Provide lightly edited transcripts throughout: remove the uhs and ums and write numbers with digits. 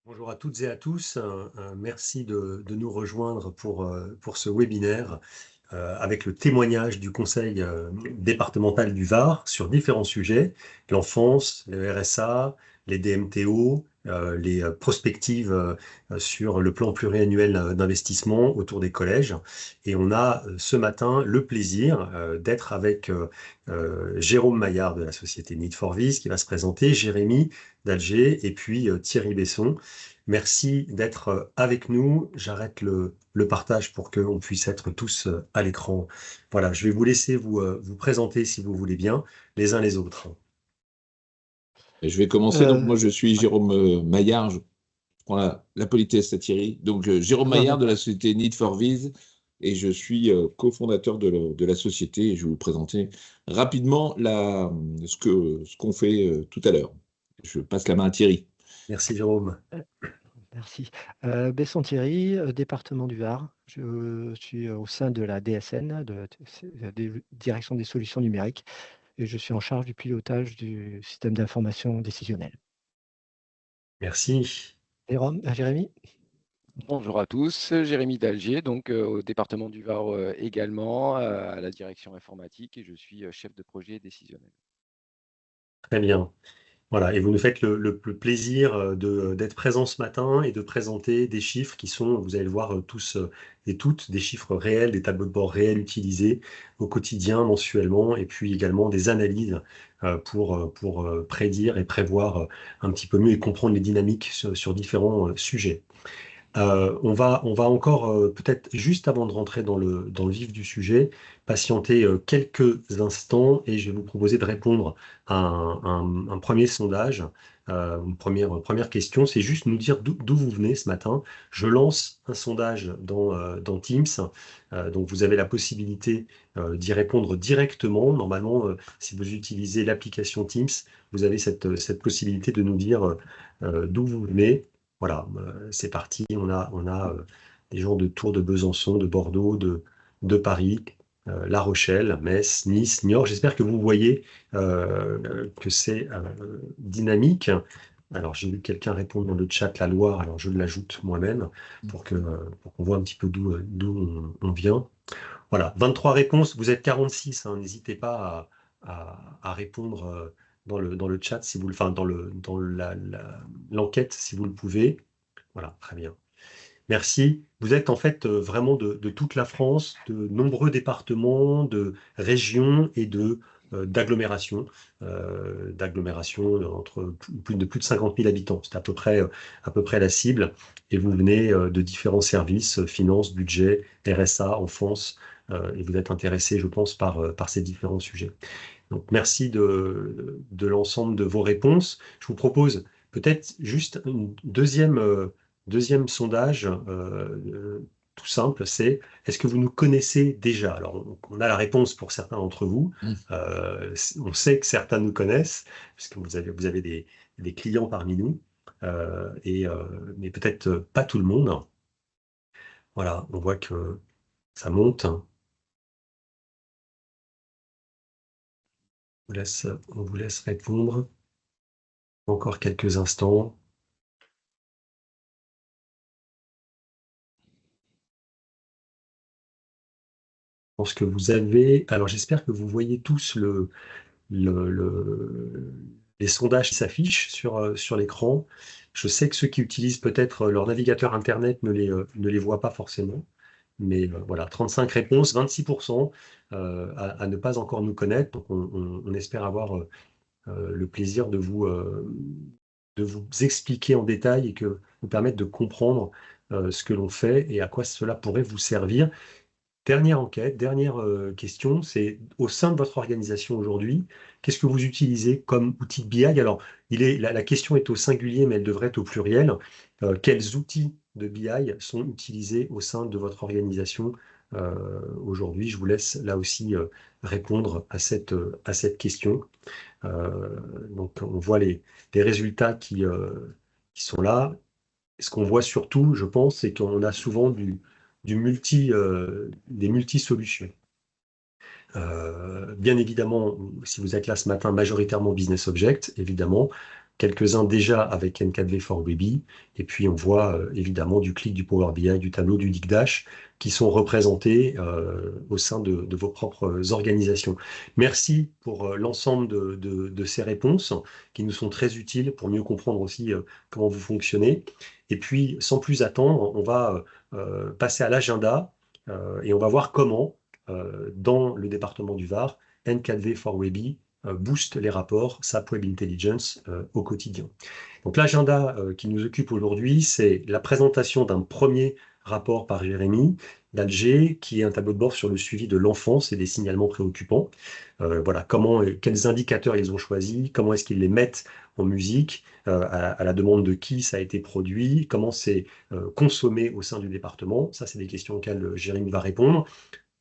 Bonjour à toutes et à tous. Merci de nous rejoindre pour ce webinaire avec le témoignage du Conseil départemental du Var sur différents sujets, l'enfance, le RSA, les DMTO, les prospectives sur le plan pluriannuel d'investissement autour des collèges. Et on a ce matin le plaisir d'être avec Jérôme Maillard de la société Need for Vis qui va se présenter, Jérémy d'Alger et puis Thierry Besson. Merci d'être avec nous. J'arrête le partage pour qu'on puisse être tous à l'écran. Voilà, je vais vous laisser vous présenter si vous voulez bien, les uns les autres. Je vais commencer. Donc, moi, je suis Ouais. Jérôme Maillard. Je prends la politesse à Thierry. Donc, Jérôme Maillard de la société Need for Vis et je suis cofondateur de la société. Et je vais vous présenter rapidement ce qu'on fait tout à l'heure. Je passe la main à Thierry. Merci Jérôme. Merci. Besson Thierry, département du Var. Je suis au sein de la DSN, Direction des solutions numériques, et je suis en charge du pilotage du système d'information décisionnelle. Merci. Jérémy? Bonjour à tous, Jérémy d'Alger, donc au département du Var également, à la direction informatique, et je suis chef de projet décisionnel. Très bien. Voilà, et vous nous faites le plaisir d'être présent ce matin et de présenter des chiffres qui sont, vous allez le voir tous et toutes, des chiffres réels, des tableaux de bord réels utilisés au quotidien, mensuellement, et puis également des analyses pour prédire et prévoir un petit peu mieux et comprendre les dynamiques sur différents sujets. On va encore, peut-être juste avant de rentrer dans le vif du sujet, patienter quelques instants et je vais vous proposer de répondre à un premier sondage. Une première question, c'est juste nous dire d'où vous venez ce matin. Je lance un sondage dans Teams, donc vous avez la possibilité d'y répondre directement. Normalement, si vous utilisez l'application Teams, vous avez cette possibilité de nous dire d'où vous venez. Voilà, c'est parti. On a des gens de Tours, de Besançon, de Bordeaux, de Paris, La Rochelle, Metz, Nice, Niort. J'espère que vous voyez que c'est dynamique. Alors, j'ai vu quelqu'un répondre dans le chat la Loire, alors je l'ajoute moi-même pour qu'on voit un petit peu d'où on vient. Voilà, 23 réponses, vous êtes 46, hein, n'hésitez pas à répondre dans le chat, si vous, enfin dans l'enquête, si vous le pouvez. Voilà, très bien. Merci. Vous êtes en fait vraiment de toute la France, de nombreux départements, de régions et d'agglomérations, entre plus de 50 000 habitants. C'est à peu près la cible. Et vous venez de différents services, finances, budget, RSA, enfance, et vous êtes intéressé, je pense, par ces différents sujets. Donc, merci de l'ensemble de vos réponses. Je vous propose peut-être juste une deuxième sondage, tout simple, c'est est-ce que vous nous connaissez déjà? Alors, on a la réponse pour certains d'entre vous. On sait que certains nous connaissent, puisque vous avez des clients parmi nous, mais peut-être pas tout le monde. Voilà, on voit que ça monte. On vous laisse répondre. Encore quelques instants. Je pense que vous avez... Alors, j'espère que vous voyez tous les sondages qui s'affichent sur l'écran. Je sais que ceux qui utilisent peut-être leur navigateur Internet ne les voient pas forcément. Mais voilà, 35 réponses, 26% à ne pas encore nous connaître. Donc, on espère avoir le plaisir de vous expliquer en détail et que vous permettre de comprendre ce que l'on fait et à quoi cela pourrait vous servir. Dernière enquête, dernière question, c'est au sein de votre organisation aujourd'hui, qu'est-ce que vous utilisez comme outil de BI? Alors, la question est au singulier, mais elle devrait être au pluriel. Quels outils de BI sont utilisés au sein de votre organisation aujourd'hui? Je vous laisse là aussi répondre à cette question. Donc, on voit les résultats qui sont là. Ce qu'on voit surtout, je pense, c'est qu'on a souvent des multi-solutions. Bien évidemment, si vous êtes là ce matin, majoritairement Business Object, évidemment, quelques-uns déjà avec N4V for Weby, et puis on voit évidemment du Qlik, du Power BI, du Tableau, du Digdash, qui sont représentés au sein de vos propres organisations. Merci pour l'ensemble de ces réponses qui nous sont très utiles pour mieux comprendre aussi comment vous fonctionnez. Et puis, sans plus attendre, on va passer à l'agenda et on va voir comment, dans le département du Var, N4V for Weby booste les rapports SAP Web Intelligence au quotidien. Donc l'agenda qui nous occupe aujourd'hui, c'est la présentation d'un premier rapport par Jérémy d'Alger, qui est un tableau de bord sur le suivi de l'enfance et des signalements préoccupants. Voilà, quels indicateurs ils ont choisis, comment est-ce qu'ils les mettent en musique, à la demande de qui ça a été produit, comment c'est consommé au sein du département. Ça, c'est des questions auxquelles Jérémy va répondre.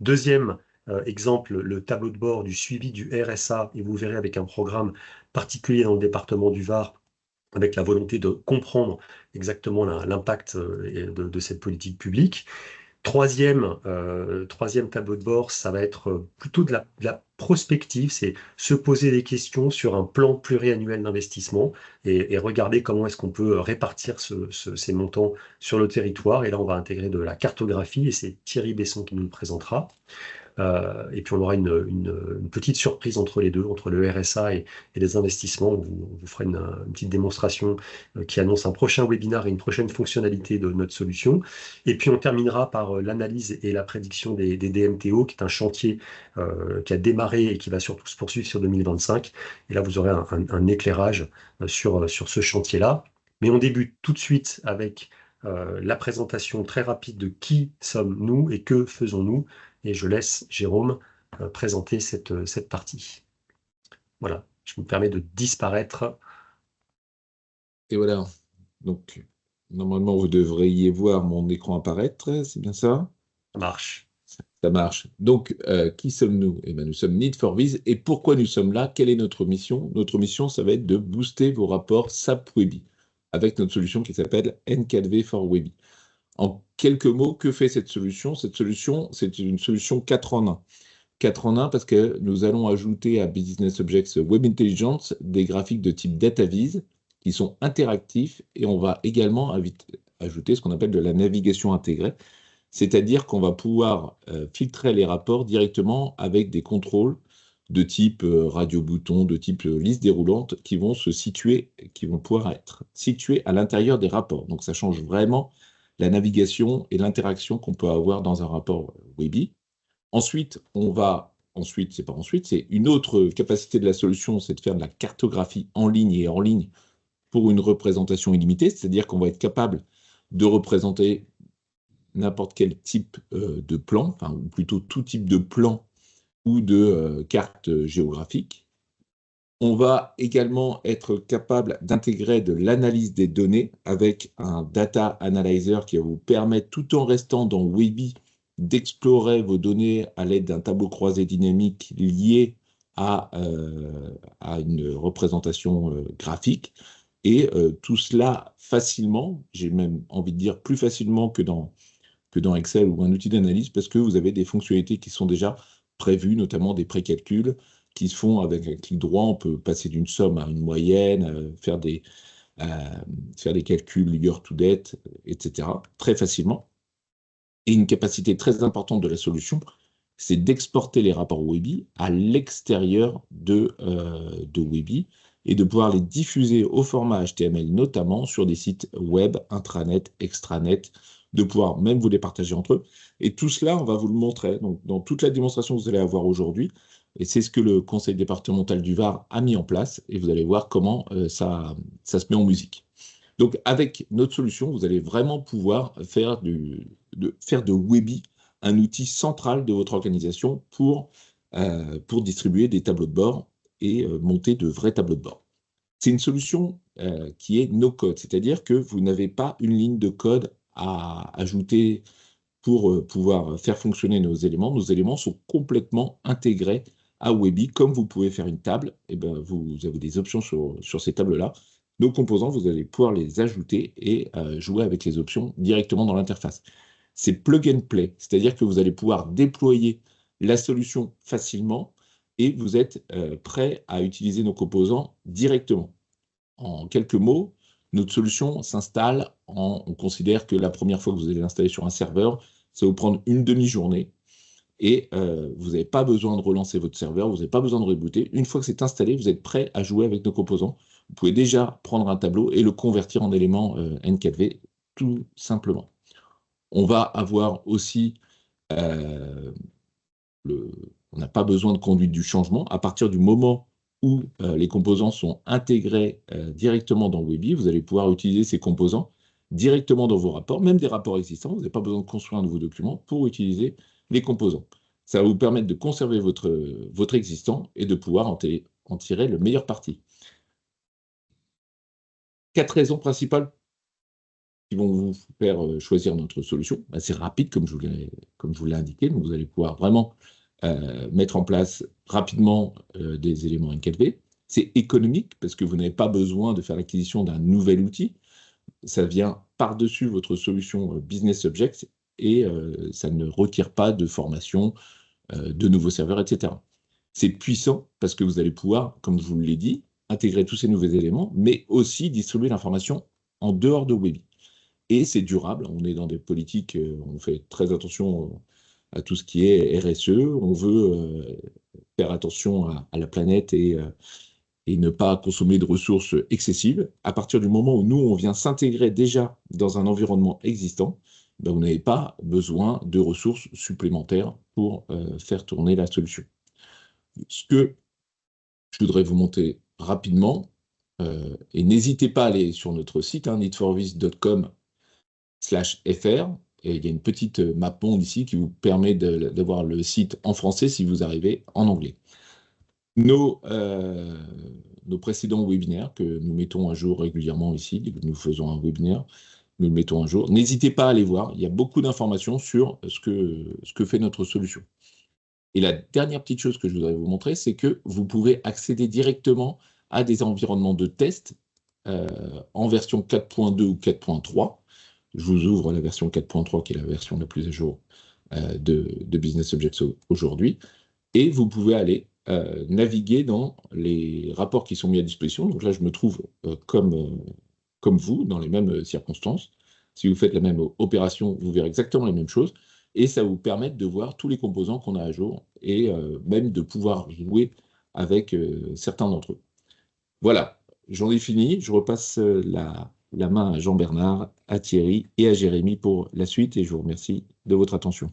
Deuxième exemple, le tableau de bord du suivi du RSA, et vous verrez avec un programme particulier dans le département du Var, avec la volonté de comprendre exactement l'impact de cette politique publique. Troisième tableau de bord, ça va être plutôt de la prospective, c'est se poser des questions sur un plan pluriannuel d'investissement et regarder comment est-ce qu'on peut répartir ces montants sur le territoire. Et là, on va intégrer de la cartographie et c'est Thierry Besson qui nous le présentera. Et puis on aura une petite surprise entre les deux, entre le RSA et les investissements. On vous fera une petite démonstration qui annonce un prochain webinaire et une prochaine fonctionnalité de notre solution. Et puis on terminera par l'analyse et la prédiction des DMTO, qui est un chantier qui a démarré et qui va surtout se poursuivre sur 2025. Et là, vous aurez un éclairage sur ce chantier-là. Mais on débute tout de suite avec la présentation très rapide de qui sommes-nous et que faisons-nous. Et je laisse Jérôme présenter cette partie. Voilà, je me permets de disparaître. Et voilà, donc normalement vous devriez voir mon écran apparaître, c'est bien ça? Ça marche. Ça marche. Donc, qui sommes-nous? Eh bien, nous sommes Need4Viz. Et pourquoi nous sommes là? Quelle est notre mission? Notre mission, ça va être de booster vos rapports SAP Webby avec notre solution qui s'appelle N4V for Webby. En quelques mots, que fait cette solution? Cette solution, c'est une solution 4 en 1. 4 en 1 parce que nous allons ajouter à Business Objects Web Intelligence des graphiques de type DataViz qui sont interactifs et on va également ajouter ce qu'on appelle de la navigation intégrée, c'est-à-dire qu'on va pouvoir filtrer les rapports directement avec des contrôles de type radio-bouton, de type liste déroulante qui vont pouvoir être situés à l'intérieur des rapports. Donc ça change vraiment la navigation et l'interaction qu'on peut avoir dans un rapport Webby. Ensuite, c'est une autre capacité de la solution, c'est de faire de la cartographie en ligne et en ligne pour une représentation illimitée, c'est-à-dire qu'on va être capable de représenter n'importe quel type de plan, enfin, ou plutôt tout type de plan ou de carte géographique. On va également être capable d'intégrer de l'analyse des données avec un data analyzer qui va vous permettre, tout en restant dans Webby, d'explorer vos données à l'aide d'un tableau croisé dynamique lié à une représentation graphique. Et tout cela facilement, j'ai même envie de dire plus facilement que dans Excel ou un outil d'analyse, parce que vous avez des fonctionnalités qui sont déjà prévues, notamment des précalculs qui se font avec un clic droit. On peut passer d'une somme à une moyenne, faire des calculs year to date, etc. très facilement. Et une capacité très importante de la solution, c'est d'exporter les rapports Webby à l'extérieur de Webby et de pouvoir les diffuser au format HTML, notamment sur des sites web, intranet, extranet, de pouvoir même vous les partager entre eux. Et tout cela, on va vous le montrer. Donc, dans toute la démonstration que vous allez avoir aujourd'hui, et c'est ce que le conseil départemental du Var a mis en place, et vous allez voir comment ça se met en musique. Donc, avec notre solution, vous allez vraiment pouvoir faire de Webby un outil central de votre organisation pour distribuer des tableaux de bord et monter de vrais tableaux de bord. C'est une solution qui est no-code, c'est-à-dire que vous n'avez pas une ligne de code à ajouter pour pouvoir faire fonctionner nos éléments. Nos éléments sont complètement intégrés à Webby. Comme vous pouvez faire une table, et ben vous avez des options sur ces tables-là. Nos composants, vous allez pouvoir les ajouter et jouer avec les options directement dans l'interface. C'est plug and play, c'est-à-dire que vous allez pouvoir déployer la solution facilement et vous êtes prêt à utiliser nos composants directement. En quelques mots, notre solution s'installe on considère que la première fois que vous allez l'installer sur un serveur, ça va vous prendre une demi-journée et vous n'avez pas besoin de relancer votre serveur, vous n'avez pas besoin de rebooter. Une fois que c'est installé, vous êtes prêt à jouer avec nos composants. Vous pouvez déjà prendre un tableau et le convertir en élément N4V, tout simplement. On va avoir aussi, on n'a pas besoin de conduite du changement. À partir du moment où les composants sont intégrés directement dans Webi, vous allez pouvoir utiliser ces composants directement dans vos rapports, même des rapports existants. Vous n'avez pas besoin de construire un nouveau document pour utiliser les composants. Ça va vous permettre de conserver votre existant et de pouvoir en tirer le meilleur parti. 4 raisons principales qui vont vous faire choisir notre solution. C'est rapide, comme je vous l'ai indiqué. Donc, vous allez pouvoir vraiment mettre en place rapidement des éléments N4V. C'est économique parce que vous n'avez pas besoin de faire l'acquisition d'un nouvel outil. Ça vient par-dessus votre solution Business Objects et ça ne requiert pas de formation, de nouveaux serveurs, etc. C'est puissant parce que vous allez pouvoir, comme je vous l'ai dit, intégrer tous ces nouveaux éléments, mais aussi distribuer l'information en dehors de Webi. Et c'est durable. On est dans des politiques, on fait très attention à tout ce qui est RSE. On veut faire attention à la planète et ne pas consommer de ressources excessives. À partir du moment où nous, on vient s'intégrer déjà dans un environnement existant, ben, vous n'avez pas besoin de ressources supplémentaires pour faire tourner la solution. Ce que je voudrais vous montrer rapidement, et n'hésitez pas à aller sur notre site, needforvis.com/fr, et il y a une petite map monde ici qui vous permet d'avoir le site en français si vous arrivez en anglais. Nos précédents webinaires que nous mettons à jour régulièrement ici, nous faisons un webinaire, nous le mettons à jour. N'hésitez pas à aller voir, il y a beaucoup d'informations sur ce que fait notre solution. Et la dernière petite chose que je voudrais vous montrer, c'est que vous pouvez accéder directement à des environnements de test en version 4.2 ou 4.3. Je vous ouvre la version 4.3 qui est la version la plus à jour de Business Objects aujourd'hui. Et vous pouvez aller naviguer dans les rapports qui sont mis à disposition. Donc là, je me trouve comme vous, dans les mêmes circonstances. Si vous faites la même opération, vous verrez exactement les mêmes choses. Et ça vous permet de voir tous les composants qu'on a à jour et même de pouvoir jouer avec certains d'entre eux. Voilà, j'en ai fini. Je repasse la main à Jean-Bernard, à Thierry et à Jérémy pour la suite et je vous remercie de votre attention.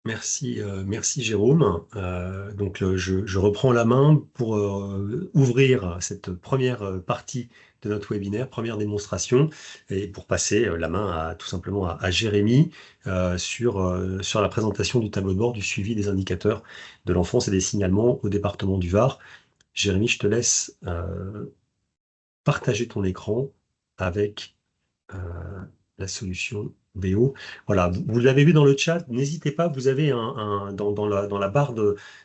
Merci, merci Jérôme. Donc je reprends la main pour ouvrir cette première partie de notre webinaire, première démonstration, et pour passer la main tout simplement à Jérémy sur la présentation du tableau de bord du suivi des indicateurs de l'enfance et des signalements au département du Var. Jérémy, je te laisse partager ton écran avec la solution BO. Voilà, vous l'avez vu dans le chat, n'hésitez pas, vous avez dans la barre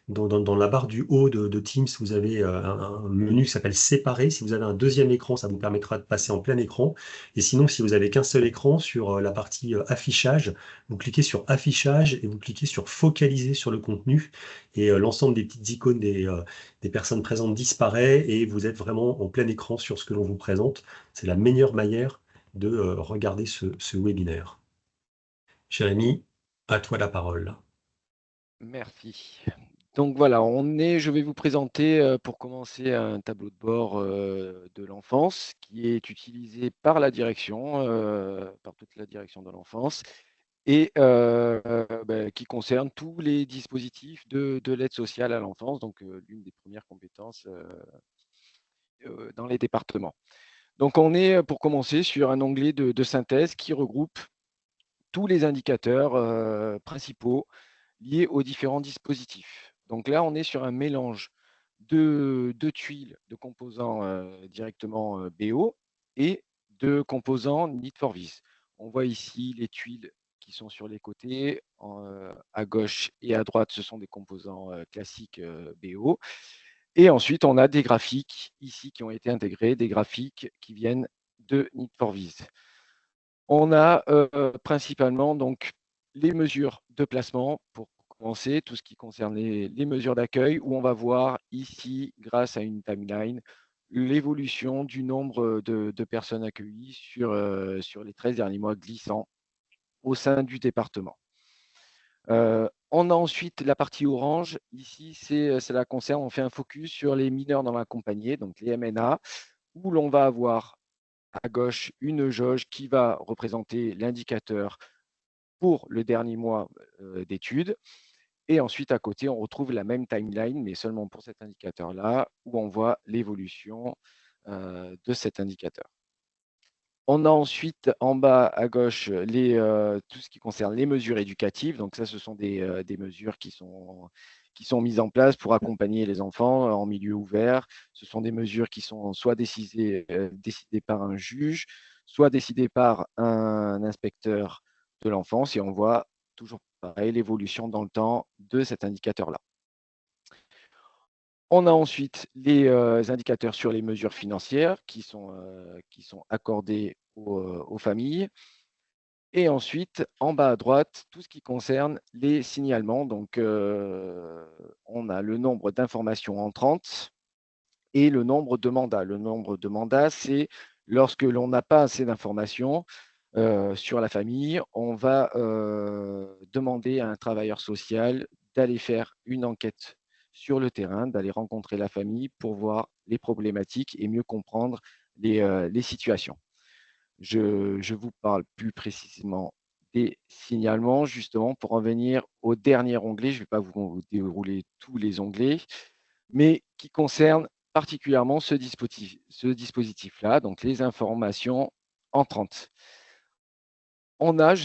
dans la barre du haut de Teams, vous avez un menu qui s'appelle Séparer. Si vous avez un deuxième écran, ça vous permettra de passer en plein écran. Et sinon, si vous avez qu'un seul écran, sur la partie affichage, vous cliquez sur Affichage et vous cliquez sur Focaliser sur le contenu. Et l'ensemble des petites icônes des personnes présentes disparaît et vous êtes vraiment en plein écran sur ce que l'on vous présente. C'est la meilleure manière de regarder ce webinaire. Jérémy, à toi la parole. Merci. Donc voilà, je vais vous présenter pour commencer un tableau de bord de l'enfance qui est utilisé par la direction, par toute la direction de l'enfance et qui concerne tous les dispositifs de l'aide sociale à l'enfance, donc l'une des premières compétences dans les départements. Donc on est, pour commencer, sur un onglet de synthèse qui regroupe tous les indicateurs principaux liés aux différents dispositifs. Donc là, on est sur un mélange de tuiles de composants directement BO et de composants Need4Vis. On voit ici les tuiles qui sont sur les côtés. À gauche et à droite, ce sont des composants classiques BO. Et ensuite, on a des graphiques ici qui ont été intégrés, des graphiques qui viennent de Need4Vis. On a principalement donc les mesures de placement pour commencer, tout ce qui concerne les mesures d'accueil, où on va voir ici, grâce à une timeline, l'évolution du nombre de personnes accueillies sur les 13 derniers mois glissants au sein du département. On a ensuite la partie orange. Ici, cela concerne, on fait un focus sur les mineurs non accompagnés, donc les MNA, où l'on va avoir à gauche une jauge qui va représenter l'indicateur pour le dernier mois d'études. Et ensuite, à côté, on retrouve la même timeline, mais seulement pour cet indicateur-là, où on voit l'évolution de cet indicateur. On a ensuite en bas à gauche tout ce qui concerne les mesures éducatives. Donc ça, ce sont des mesures qui sont mises en place pour accompagner les enfants en milieu ouvert. Ce sont des mesures qui sont soit décidées par un juge, soit décidées par un inspecteur de l'enfance. Et on voit toujours pareil l'évolution dans le temps de cet indicateur-là. On a ensuite les indicateurs sur les mesures financières qui sont accordées aux familles. Et ensuite, en bas à droite, tout ce qui concerne les signalements. Donc, on a le nombre d'informations entrantes et le nombre de mandats. Le nombre de mandats, c'est lorsque l'on n'a pas assez d'informations sur la famille, on va demander à un travailleur social d'aller faire une enquête sur le terrain, d'aller rencontrer la famille pour voir les problématiques et mieux comprendre les situations. Je vous parle plus précisément des signalements, justement, pour en venir au dernier onglet. Je ne vais pas vous dérouler tous les onglets, mais qui concerne particulièrement ce dispositif-là, donc les informations entrantes. On a, je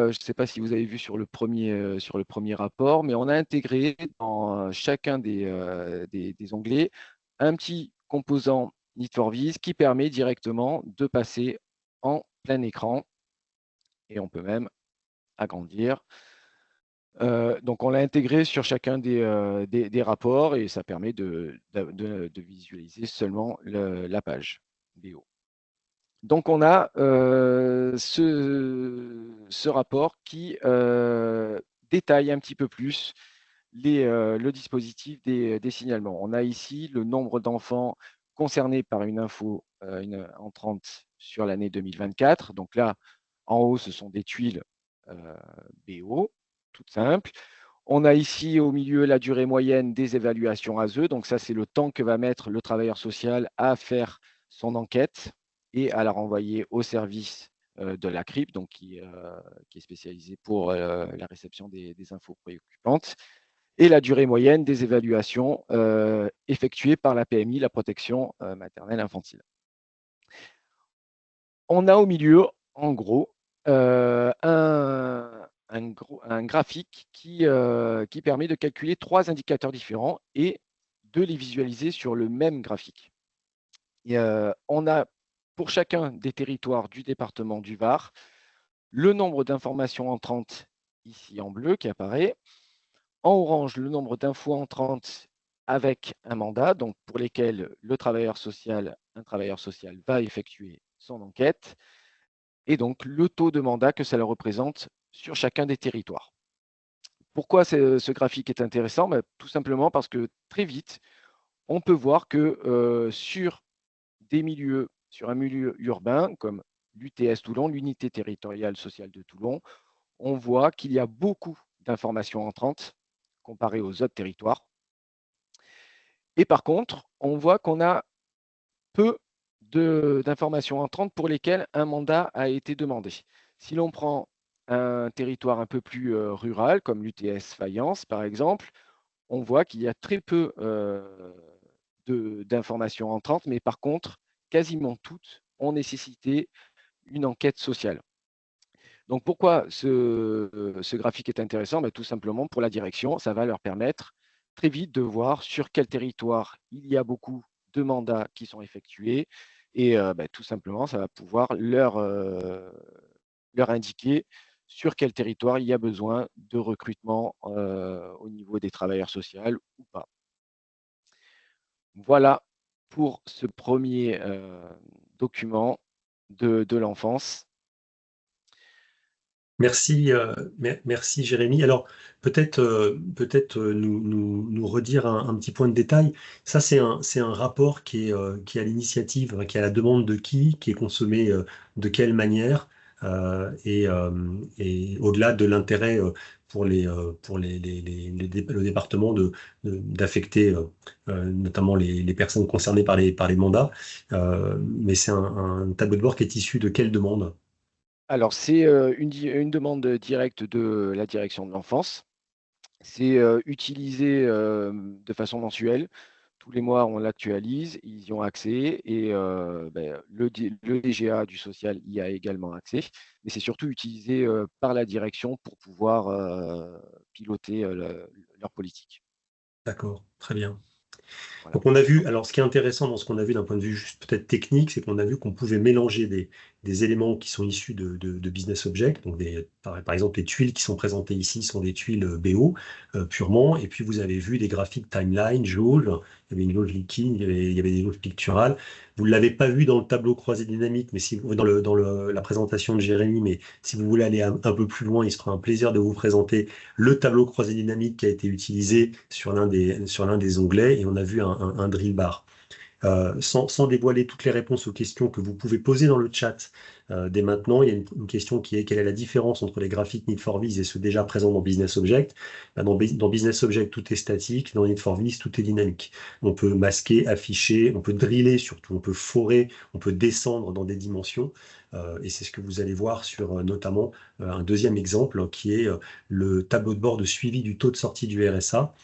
ne sais pas si vous avez vu sur le premier rapport, mais on a intégré dans chacun des onglets un petit composant Need4Viz qui permet directement de passer en plein écran. Et on peut même agrandir. Donc, on l'a intégré sur chacun des rapports et ça permet de visualiser seulement la page BO. Donc, on a ce rapport qui détaille un petit peu plus le dispositif des signalements. On a ici le nombre d'enfants concernés par une info entrante sur l'année 2024. Donc là, en haut, ce sont des tuiles BO, toutes simples. On a ici au milieu la durée moyenne des évaluations ASE. Donc ça, c'est le temps que va mettre le travailleur social à faire son enquête et à la renvoyer au service de la CRIP, donc qui est spécialisé pour la réception des infos préoccupantes, et la durée moyenne des évaluations effectuées par la PMI, la protection maternelle infantile. On a au milieu, en gros, un graphique qui permet de calculer 3 indicateurs différents et de les visualiser sur le même graphique. Et, on a pour chacun des territoires du département du Var le nombre d'informations entrantes ici en bleu qui apparaît. En orange, le nombre d'infos entrantes avec un mandat, donc pour lesquels un travailleur social va effectuer son enquête, et donc le taux de mandat que cela représente sur chacun des territoires. Pourquoi ce graphique est intéressant? Tout simplement parce que très vite, on peut voir que sur un milieu urbain comme l'UTS Toulon, l'unité territoriale sociale de Toulon, on voit qu'il y a beaucoup d'informations entrantes comparées aux autres territoires. Et par contre, on voit qu'on a peu d'informations entrantes pour lesquelles un mandat a été demandé. Si l'on prend un territoire un peu plus rural, comme l'UTS Fayence, par exemple, on voit qu'il y a très peu d'informations entrantes, mais par contre, quasiment toutes ont nécessité une enquête sociale. Donc, pourquoi ce graphique est intéressant? Tout simplement pour la direction, ça va leur permettre très vite de voir sur quel territoire il y a beaucoup de mandats qui sont effectués et tout simplement, ça va pouvoir leur indiquer sur quel territoire il y a besoin de recrutement au niveau des travailleurs sociaux ou pas. Voilà pour ce premier document de l'enfance. Merci, merci Jérémy. Alors peut-être nous redire un petit point de détail. Ça c'est un rapport qui est à l'initiative, qui est à la demande de qui est consommé de quelle manière et au-delà de l'intérêt pour le département d'affecter notamment les personnes concernées par les mandats. Mais c'est un tableau de bord qui est issu de quelle demande? Alors, c'est une demande directe de la direction de l'enfance. C'est utilisé de façon mensuelle. Tous les mois, on l'actualise, ils y ont accès et le DGA du social y a également accès. Mais c'est surtout utilisé par la direction pour pouvoir piloter leur politique. D'accord, très bien. Voilà. Donc on a vu, alors ce qui est intéressant dans ce qu'on a vu d'un point de vue juste peut-être technique, c'est qu'on a vu qu'on pouvait mélanger des éléments qui sont issus de Business Object. Donc par exemple, les tuiles qui sont présentées ici sont des tuiles BO purement. Et puis vous avez vu des graphiques timeline, jauge, il y avait une jauge liquide, il y avait des jauges picturales. Vous ne l'avez pas vu dans le tableau croisé dynamique, mais si vous, la présentation de Jérémy, mais si vous voulez aller un peu plus loin, il sera un plaisir de vous présenter le tableau croisé dynamique qui a été utilisé sur l'un des onglets et on a vu un drill bar. Sans dévoiler toutes les réponses aux questions que vous pouvez poser dans le chat dès maintenant, il y a une question qui est quelle est la différence entre les graphiques Need for Viz et ceux déjà présents dans Business Object? Dans Business Object, tout est statique, dans Need for Viz, tout est dynamique. On peut masquer, afficher, on peut driller surtout, on peut forer, on peut descendre dans des dimensions. Et c'est ce que vous allez voir sur notamment un deuxième exemple qui est le tableau de bord de suivi du taux de sortie du RSA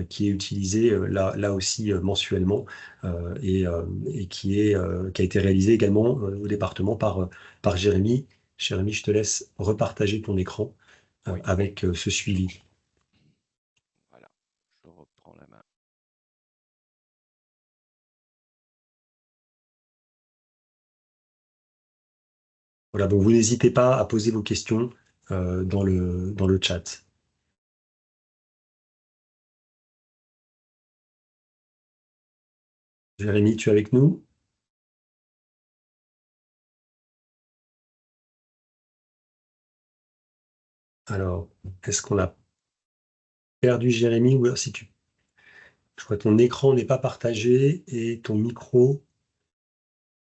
qui est utilisé là aussi mensuellement et qui a été réalisé également au département par Jérémy. Jérémy, je te laisse repartager ton écran Oui, avec ce suivi. voilà. Je reprends la main. Voilà, donc vous n'hésitez pas à poser vos questions dans le chat. Jérémy, tu es avec nous? Alors, est-ce qu'on a perdu Jérémy ou alors si tu... Je crois que ton écran n'est pas partagé et ton micro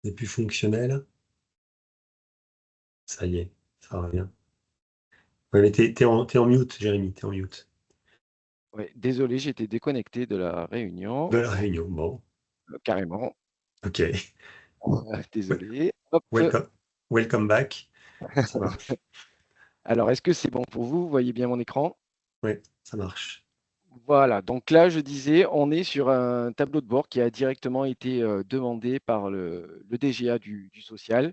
n'est plus fonctionnel. Ça y est, ça revient. Ouais, mais t'es en mute, Jérémy, t'es en mute. Ouais, désolé, j'étais déconnecté de la réunion, De la réunion, bon, carrément. ok. Désolé. Hop. Welcome, welcome back. Ça marche. Alors, est-ce que c'est bon pour vous? Vous voyez bien mon écran? Oui, ça marche. Voilà, donc là, je disais, on est sur un tableau de bord qui a directement été demandé par le DGA du social.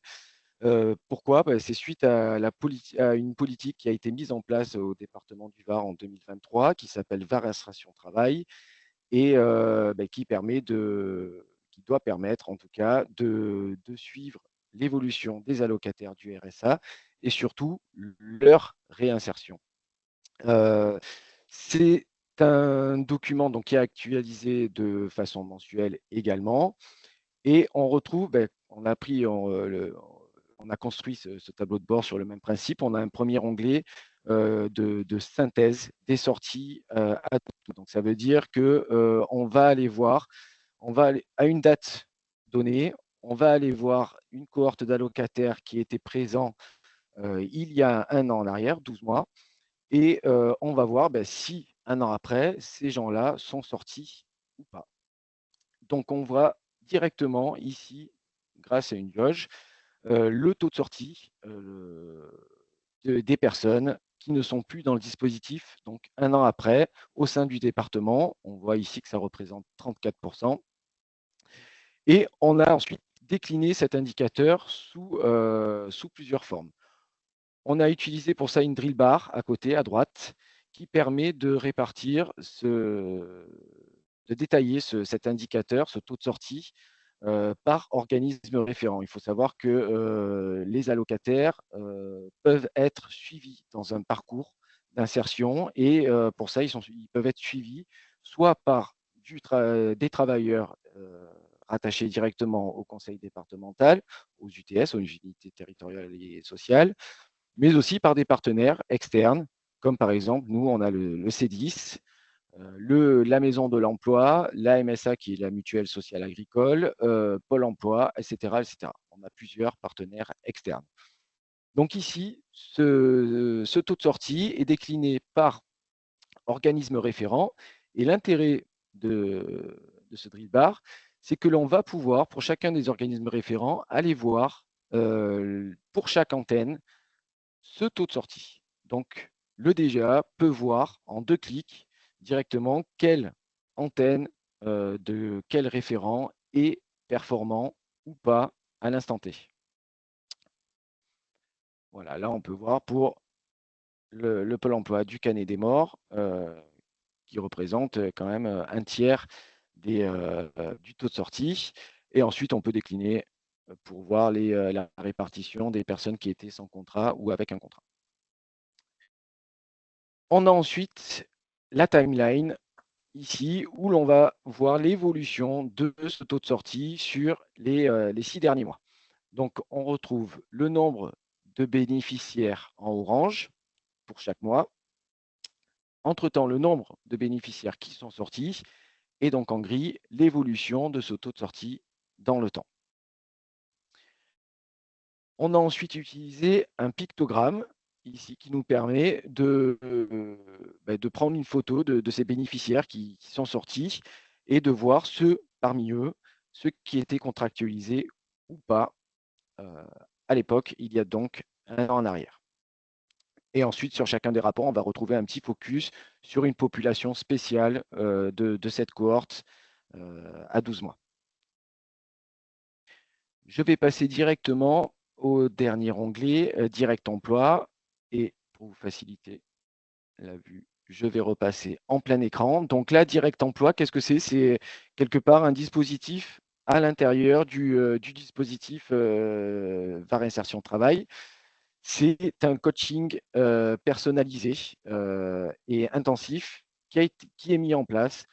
Pourquoi? Bah, c'est suite à une politique qui a été mise en place au département du Var en 2023, qui s'appelle VAR Insertion Travail, et qui doit permettre en tout cas de suivre l'évolution des allocataires du RSA et surtout leur réinsertion. C'est un document donc, qui est actualisé de façon mensuelle également. Et on retrouve, on a construit ce tableau de bord sur le même principe. On a un premier onglet de synthèse des sorties à tout. Donc ça veut dire qu'on va aller voir, à une date donnée, on va aller voir une cohorte d'allocataires qui était présent il y a un an en arrière, 12 mois, et on va voir si un an après, ces gens-là sont sortis ou pas. Donc on voit directement ici, grâce à une jauge, le taux de sortie des personnes qui ne sont plus dans le dispositif. Donc un an après, au sein du département, on voit ici que ça représente 34%. Et on a ensuite décliné cet indicateur sous plusieurs formes. On a utilisé pour ça une drill bar à côté, à droite, qui permet de répartir, de détailler cet indicateur, ce taux de sortie, par organisme référent. Il faut savoir que les allocataires peuvent être suivis dans un parcours d'insertion et pour ça, ils peuvent être suivis soit par des travailleurs rattachés directement au conseil départemental, aux UTS, aux unités territoriales et sociales, mais aussi par des partenaires externes, comme par exemple, nous, on a le C10, la Maison de l'Emploi, la MSA qui est la Mutuelle Sociale Agricole, Pôle Emploi, etc., etc. On a plusieurs partenaires externes. Donc ici, ce taux de sortie est décliné par organisme référent et l'intérêt de ce drill bar, c'est que l'on va pouvoir, pour chacun des organismes référents, aller voir pour chaque antenne ce taux de sortie. Donc, le DGA peut voir en 2 clics directement quelle antenne de quel référent est performant ou pas à l'instant T. Voilà, là, on peut voir pour le Pôle emploi du Canet des Morts, qui représente quand même un tiers du taux de sortie. Et ensuite, on peut décliner pour voir la répartition des personnes qui étaient sans contrat ou avec un contrat. On a ensuite la timeline ici où l'on va voir l'évolution de ce taux de sortie sur les 6 derniers mois. Donc, on retrouve le nombre de bénéficiaires en orange pour chaque mois. Entre-temps, le nombre de bénéficiaires qui sont sortis et donc en gris, l'évolution de ce taux de sortie dans le temps. On a ensuite utilisé un pictogramme ici qui nous permet de prendre une photo de ces bénéficiaires qui sont sortis et de voir ceux parmi eux, ceux qui étaient contractualisés ou pas à l'époque, il y a donc un an en arrière. Et ensuite, sur chacun des rapports, on va retrouver un petit focus sur une population spéciale de cette cohorte à 12 mois. Je vais passer directement au dernier onglet, Direct Emploi. Et pour vous faciliter la vue, je vais repasser en plein écran. Donc là, Direct Emploi, qu'est-ce que c'est? C'est quelque part un dispositif à l'intérieur du dispositif VAR Insertion Travail. C'est un coaching personnalisé et intensif qui est mis en place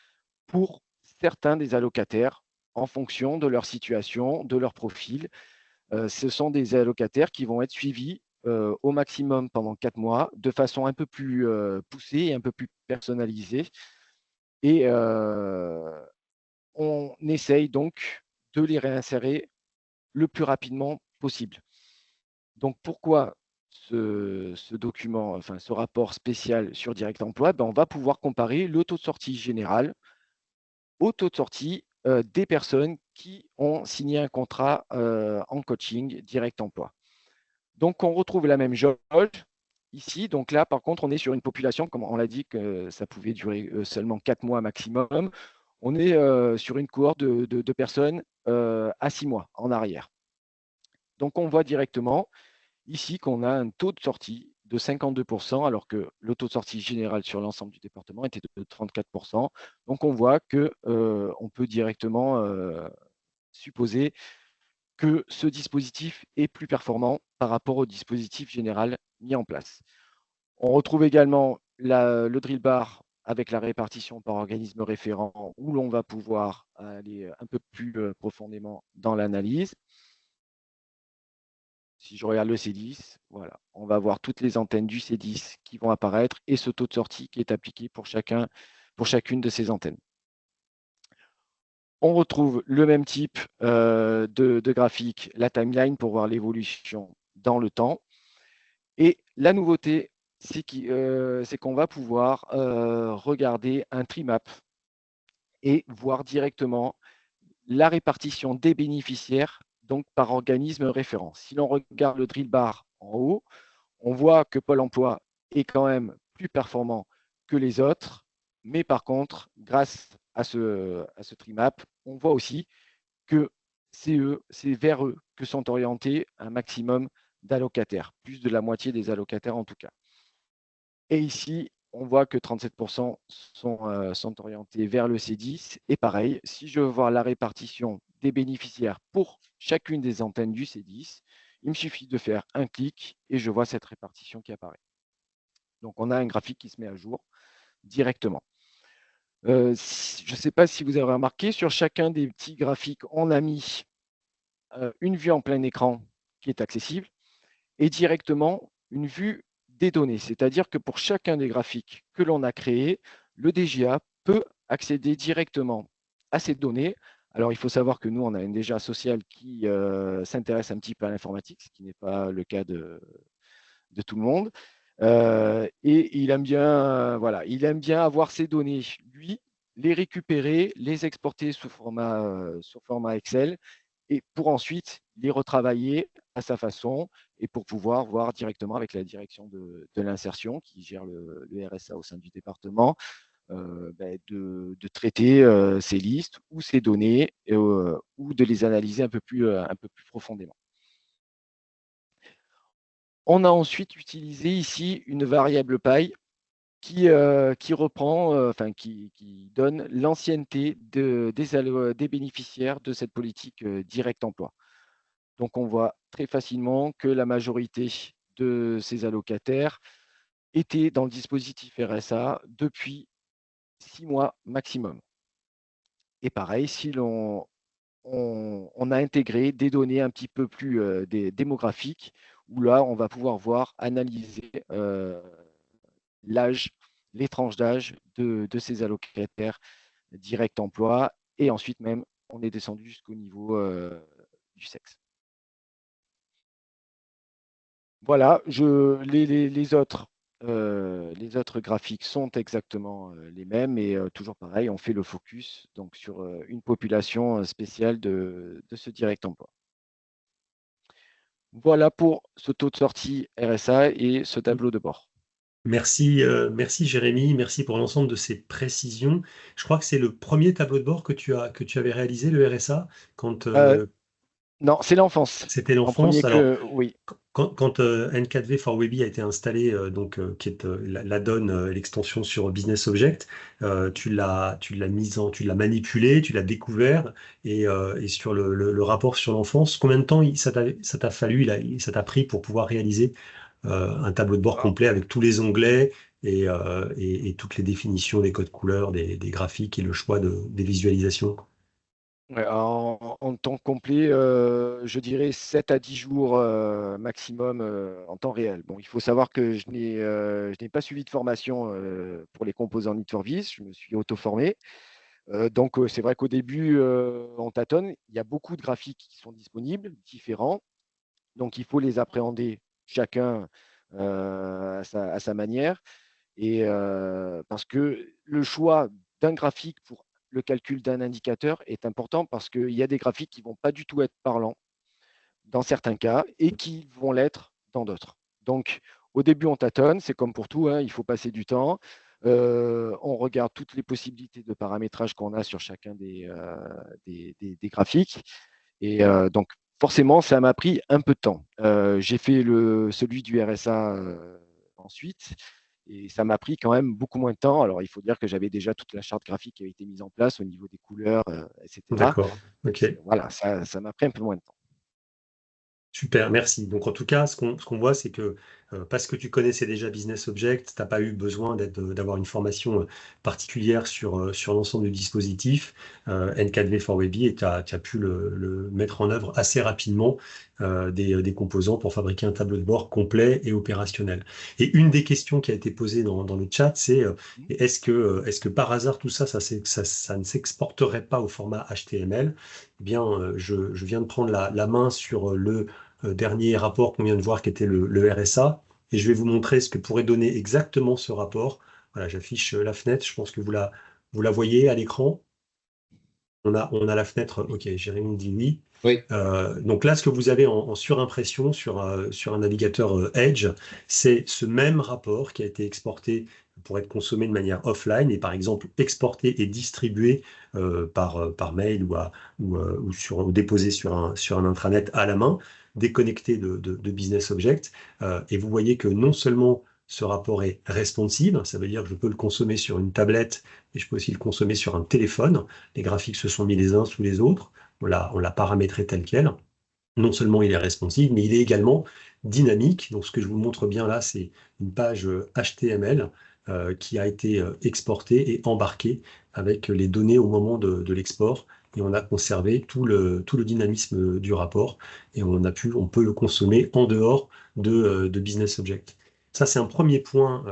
pour certains des allocataires en fonction de leur situation, de leur profil. Ce sont des allocataires qui vont être suivis au maximum pendant 4 mois de façon un peu plus poussée et un peu plus personnalisée. Et on essaye donc de les réinsérer le plus rapidement possible. Donc, pourquoi ce document, enfin ce rapport spécial sur Direct Emploi? On va pouvoir comparer le taux de sortie général au taux de sortie des personnes qui ont signé un contrat en coaching Direct Emploi. Donc, on retrouve la même jauge ici. Donc là, par contre, on est sur une population, comme on l'a dit, que ça pouvait durer seulement 4 mois maximum. On est sur une cohorte de personnes à 6 mois en arrière. Donc, on voit directement ici qu'on a un taux de sortie de 52%, alors que le taux de sortie général sur l'ensemble du département était de 34%. Donc, on voit qu'on peut directement supposer que ce dispositif est plus performant par rapport au dispositif général mis en place. On retrouve également le drill bar avec la répartition par organisme référent où l'on va pouvoir aller un peu plus profondément dans l'analyse. Si je regarde le C10, voilà, on va voir toutes les antennes du C10 qui vont apparaître et ce taux de sortie qui est appliqué pour chacune de ces antennes. On retrouve le même type de graphique, la timeline pour voir l'évolution dans le temps. Et la nouveauté, c'est qu'on va pouvoir regarder un trimap et voir directement la répartition des bénéficiaires donc par organisme référent. Si l'on regarde le drill bar en haut, on voit que Pôle emploi est quand même plus performant que les autres, mais par contre, grâce à ce trimap, on voit aussi que c'est vers eux que sont orientés un maximum d'allocataires, plus de la moitié des allocataires en tout cas. Et ici, on voit que 37% sont orientés vers le C10. Et pareil, si je veux voir la répartition des bénéficiaires pour chacune des antennes du C10, il me suffit de faire un clic et je vois cette répartition qui apparaît. Donc, on a un graphique qui se met à jour directement. Je ne sais pas si vous avez remarqué, sur chacun des petits graphiques, on a mis une vue en plein écran qui est accessible. Et directement, une vue des données. C'est-à-dire que pour chacun des graphiques que l'on a créés, le DGA peut accéder directement à ces données. Alors, il faut savoir que nous, on a une DGA sociale qui s'intéresse un petit peu à l'informatique, ce qui n'est pas le cas de tout le monde. Et il aime bien, voilà, il aime bien avoir ces données, lui, les récupérer, les exporter sous format Excel, et pour ensuite les retravailler à sa façon et pour pouvoir voir directement avec la direction de l'insertion qui gère le RSA au sein du département, de traiter ces listes ou ces données ou de les analyser un peu plus profondément. On a ensuite utilisé ici une variable paille qui reprend, qui donne l'ancienneté des bénéficiaires de cette politique direct emploi. Donc, on voit très facilement que la majorité de ces allocataires étaient dans le dispositif RSA depuis 6 mois maximum. Et pareil, si on a intégré des données un petit peu plus démographiques, où là, on va pouvoir voir, analyser l'âge, les tranches d'âge de ces allocataires direct emploi, et ensuite même, on est descendu jusqu'au niveau du sexe. Voilà, les autres graphiques sont exactement les mêmes, et toujours pareil, on fait le focus donc, sur une population spéciale de ce direct emploi. Voilà pour ce taux de sortie RSA et ce tableau de bord. Merci, merci Jérémy, merci pour l'ensemble de ces précisions. Je crois que c'est le premier tableau de bord que tu avais réalisé, le RSA, quand Non, c'est l'enfance. c'était En premier l'enfance. Alors, oui. quand N4V for Weby a été installé, qui est la donne, l'extension sur Business Object, tu l'as manipulé, tu l'as découvert, et sur le rapport sur l'enfance, combien de temps ça t'a fallu, ça t'a pris pour pouvoir réaliser un tableau de bord complet avec tous les onglets et toutes les définitions, des codes couleurs, des graphiques et le choix des visualisations? Ouais, en temps complet, je dirais 7 à 10 jours maximum en temps réel. Bon, il faut savoir que je n'ai pas suivi de formation pour les composants Need for Vis, je me suis auto-formé. Donc, c'est vrai qu'au début, on tâtonne. Il y a beaucoup de graphiques qui sont disponibles, différents. Donc, il faut les appréhender chacun à sa manière. Et parce que le choix d'un graphique pour le calcul d'un indicateur est important, parce qu'il y a des graphiques qui ne vont pas du tout être parlants dans certains cas et qui vont l'être dans d'autres. Donc, au début, on tâtonne, c'est comme pour tout, hein, il faut passer du temps. On regarde toutes les possibilités de paramétrage qu'on a sur chacun des graphiques. Et donc, forcément, ça m'a pris un peu de temps. J'ai fait celui du RSA ensuite, et ça m'a pris quand même beaucoup moins de temps. Alors, il faut dire que j'avais déjà toute la charte graphique qui avait été mise en place au niveau des couleurs, etc. D'accord, ok. Voilà, ça m'a pris un peu moins de temps. Super, merci. Donc en tout cas, ce qu'on voit, c'est que parce que tu connaissais déjà Business Object, tu n'as pas eu besoin d'avoir une formation particulière sur l'ensemble du dispositif N4V for Weby, et tu as pu le mettre en œuvre assez rapidement, des composants pour fabriquer un tableau de bord complet et opérationnel. Et une des questions qui a été posée dans le chat, c'est est-ce que par hasard tout ça ne s'exporterait pas au format HTML? Eh bien, je viens de prendre la main sur le dernier rapport qu'on vient de voir, qui était le RSA, et je vais vous montrer ce que pourrait donner exactement ce rapport. Voilà, j'affiche la fenêtre, je pense que vous la voyez à l'écran. On a la fenêtre, ok, Jérémy me dit oui. Oui. Donc là, ce que vous avez en surimpression sur un navigateur Edge, c'est ce même rapport qui a été exporté pour être consommé de manière offline, et par exemple exporté et distribué par mail ou déposé sur un intranet à la main, déconnecté de Business Object. Et vous voyez que non seulement ce rapport est responsive, ça veut dire que je peux le consommer sur une tablette, et je peux aussi le consommer sur un téléphone. Les graphiques se sont mis les uns sous les autres. On l'a paramétré tel quel. Non seulement il est responsive, mais il est également dynamique. Donc ce que je vous montre bien là, c'est une page HTML qui a été exportée et embarquée avec les données au moment de l'export. et on a conservé tout le dynamisme du rapport, et on peut le consommer en dehors de Business Object. Ça, c'est un premier point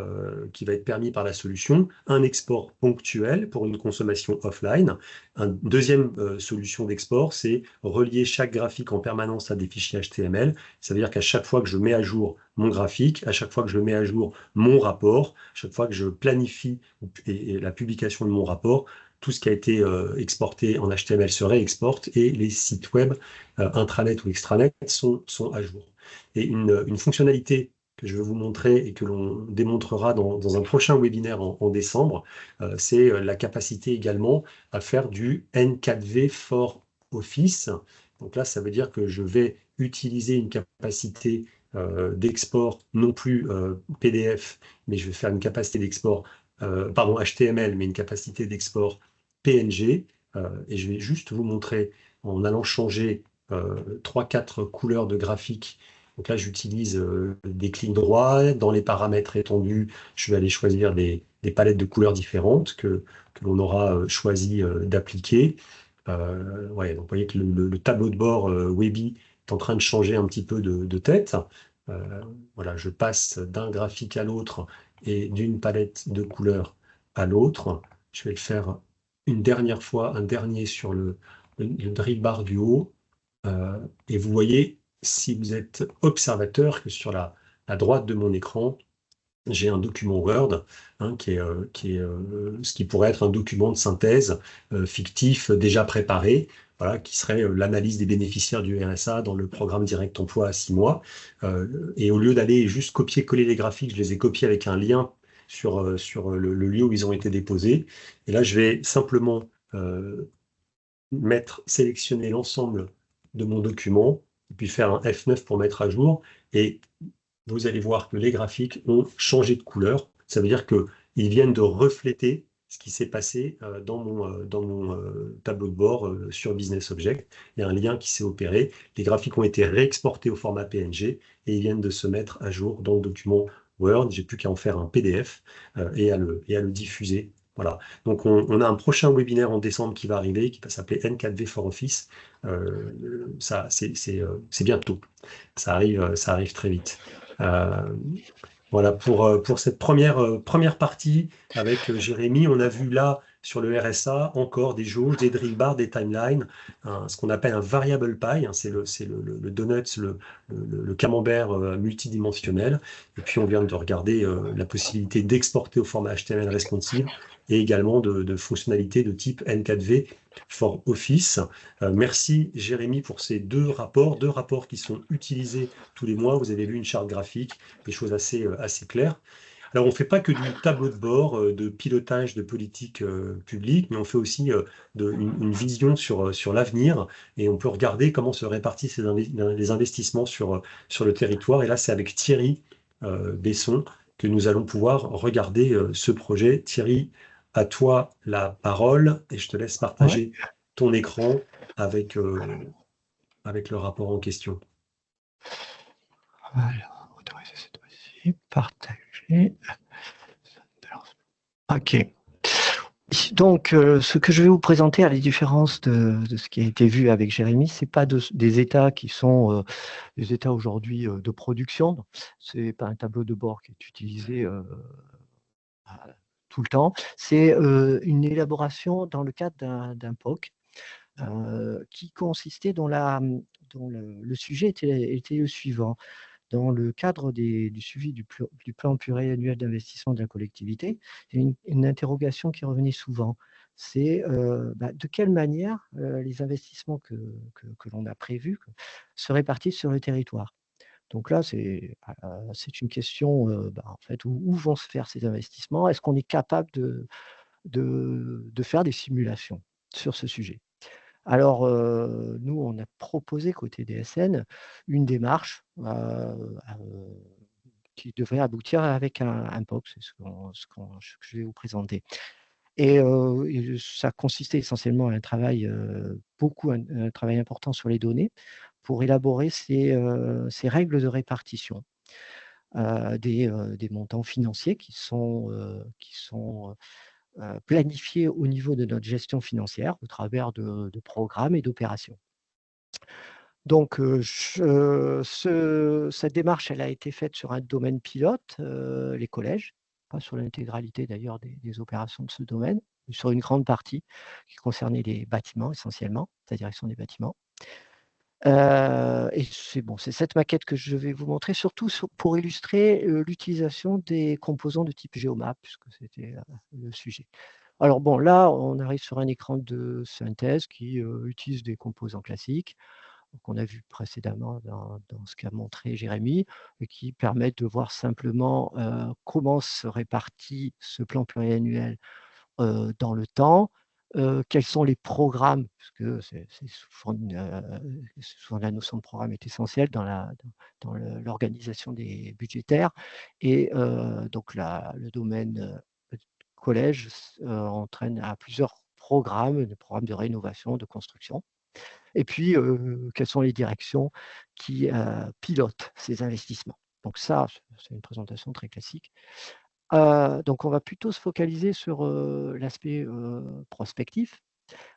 qui va être permis par la solution, un export ponctuel pour une consommation offline. Une deuxième solution d'export, c'est relier chaque graphique en permanence à des fichiers HTML. Ça veut dire qu'à chaque fois que je mets à jour mon graphique, à chaque fois que je mets à jour mon rapport, à chaque fois que je planifie et la publication de mon rapport, tout ce qui a été exporté en HTML se réexporte et les sites web intranet ou extranet sont à jour. Et une fonctionnalité que je vais vous montrer et que l'on démontrera dans un prochain webinaire en décembre, c'est la capacité également à faire du N4V for Office. Donc là, ça veut dire que je vais utiliser une capacité d'export, non plus PDF, mais je vais faire une capacité d'export, pardon, HTML, mais une capacité d'export PNG. Et je vais juste vous montrer en allant changer 3-4 couleurs de graphique. Donc là, j'utilise des clics droits. Dans les paramètres étendus, je vais aller choisir des palettes de couleurs différentes que l'on aura choisi d'appliquer. Ouais, donc vous voyez que le tableau de bord Webi est en train de changer un petit peu de tête. Voilà, je passe d'un graphique à l'autre et d'une palette de couleurs à l'autre. Je vais le faire une dernière fois, un dernier sur le drill bar du haut. Et vous voyez, si vous êtes observateur, que sur la droite de mon écran, j'ai un document Word qui est ce qui pourrait être un document de synthèse fictif déjà préparé, voilà, qui serait l'analyse des bénéficiaires du RSA dans le programme Direct Emploi à 6 mois. Et au lieu d'aller juste copier-coller les graphiques, je les ai copiés avec un lien sur le lieu où ils ont été déposés. Et là, je vais simplement sélectionner l'ensemble de mon document, et puis faire un F9 pour mettre à jour. Et vous allez voir que les graphiques ont changé de couleur. Ça veut dire qu'ils viennent de refléter ce qui s'est passé dans mon tableau de bord sur Business Object. Il y a un lien qui s'est opéré. Les graphiques ont été réexportés au format PNG et ils viennent de se mettre à jour dans le document Word. J'ai plus qu'à en faire un PDF et à le diffuser. Voilà. Donc, on a un prochain webinaire en décembre qui va arriver, qui va s'appeler N4V for Office. Ça, c'est bientôt. Ça arrive très vite. Voilà pour cette première partie avec Jérémy. On a vu là sur le RSA encore des jauges, des drill bars, des timelines, ce qu'on appelle un variable pie, c'est le donut, le camembert multidimensionnel. Et puis on vient de regarder la possibilité d'exporter au format HTML responsive et également de fonctionnalités de type N4V for Office. Merci Jérémy pour ces deux rapports qui sont utilisés tous les mois. Vous avez vu une charte graphique, des choses assez claires. Alors, on ne fait pas que du tableau de bord, de pilotage de politique publique, mais on fait aussi une vision sur l'avenir et on peut regarder comment se répartissent les investissements sur le territoire. Et là, c'est avec Thierry Besson que nous allons pouvoir regarder ce projet. Thierry, à toi la parole et je te laisse partager ton écran avec le rapport en question. Alors, autoriser cette fois-ci, partager. OK. Donc, ce que je vais vous présenter, à la différence de ce qui a été vu avec Jérémy, ce n'est pas des états qui sont des états aujourd'hui de production. Ce n'est pas un tableau de bord qui est utilisé tout le temps. C'est une élaboration dans le cadre d'un POC qui consistait dont le sujet était le suivant. Dans le cadre du suivi du plan pluriannuel d'investissement de la collectivité, il y a une interrogation qui revenait souvent. C'est de quelle manière les investissements que l'on a prévus se répartissent sur le territoire. Donc là, c'est une question en fait, où vont se faire ces investissements. Est-ce qu'on est capable de faire des simulations sur ce sujet? Alors, nous, on a proposé côté DSN une démarche qui devrait aboutir avec un POC, c'est ce que je vais vous présenter. Et ça consistait essentiellement à un travail, un travail important sur les données pour élaborer ces règles de répartition des montants financiers qui sont planifier au niveau de notre gestion financière au travers de programmes et d'opérations. Donc, cette démarche, elle a été faite sur un domaine pilote, les collèges, pas sur l'intégralité d'ailleurs des opérations de ce domaine, mais sur une grande partie qui concernait les bâtiments essentiellement, la direction des bâtiments. Et c'est cette maquette que je vais vous montrer, surtout pour illustrer l'utilisation des composants de type GeoMap, puisque c'était le sujet. Alors bon, là, on arrive sur un écran de synthèse qui utilise des composants classiques qu'on a vu précédemment dans ce qu'a montré Jérémy, et qui permettent de voir simplement comment se répartit ce plan pluriannuel dans le temps, quels sont les programmes, parce que souvent la notion de programme est essentielle dans l'organisation des budgétaires, et donc le domaine collège entraîne à plusieurs programmes, des programmes de rénovation, de construction. Et puis, quelles sont les directions qui pilotent ces investissements. Donc ça, c'est une présentation très classique. Donc on va plutôt se focaliser sur l'aspect prospectif.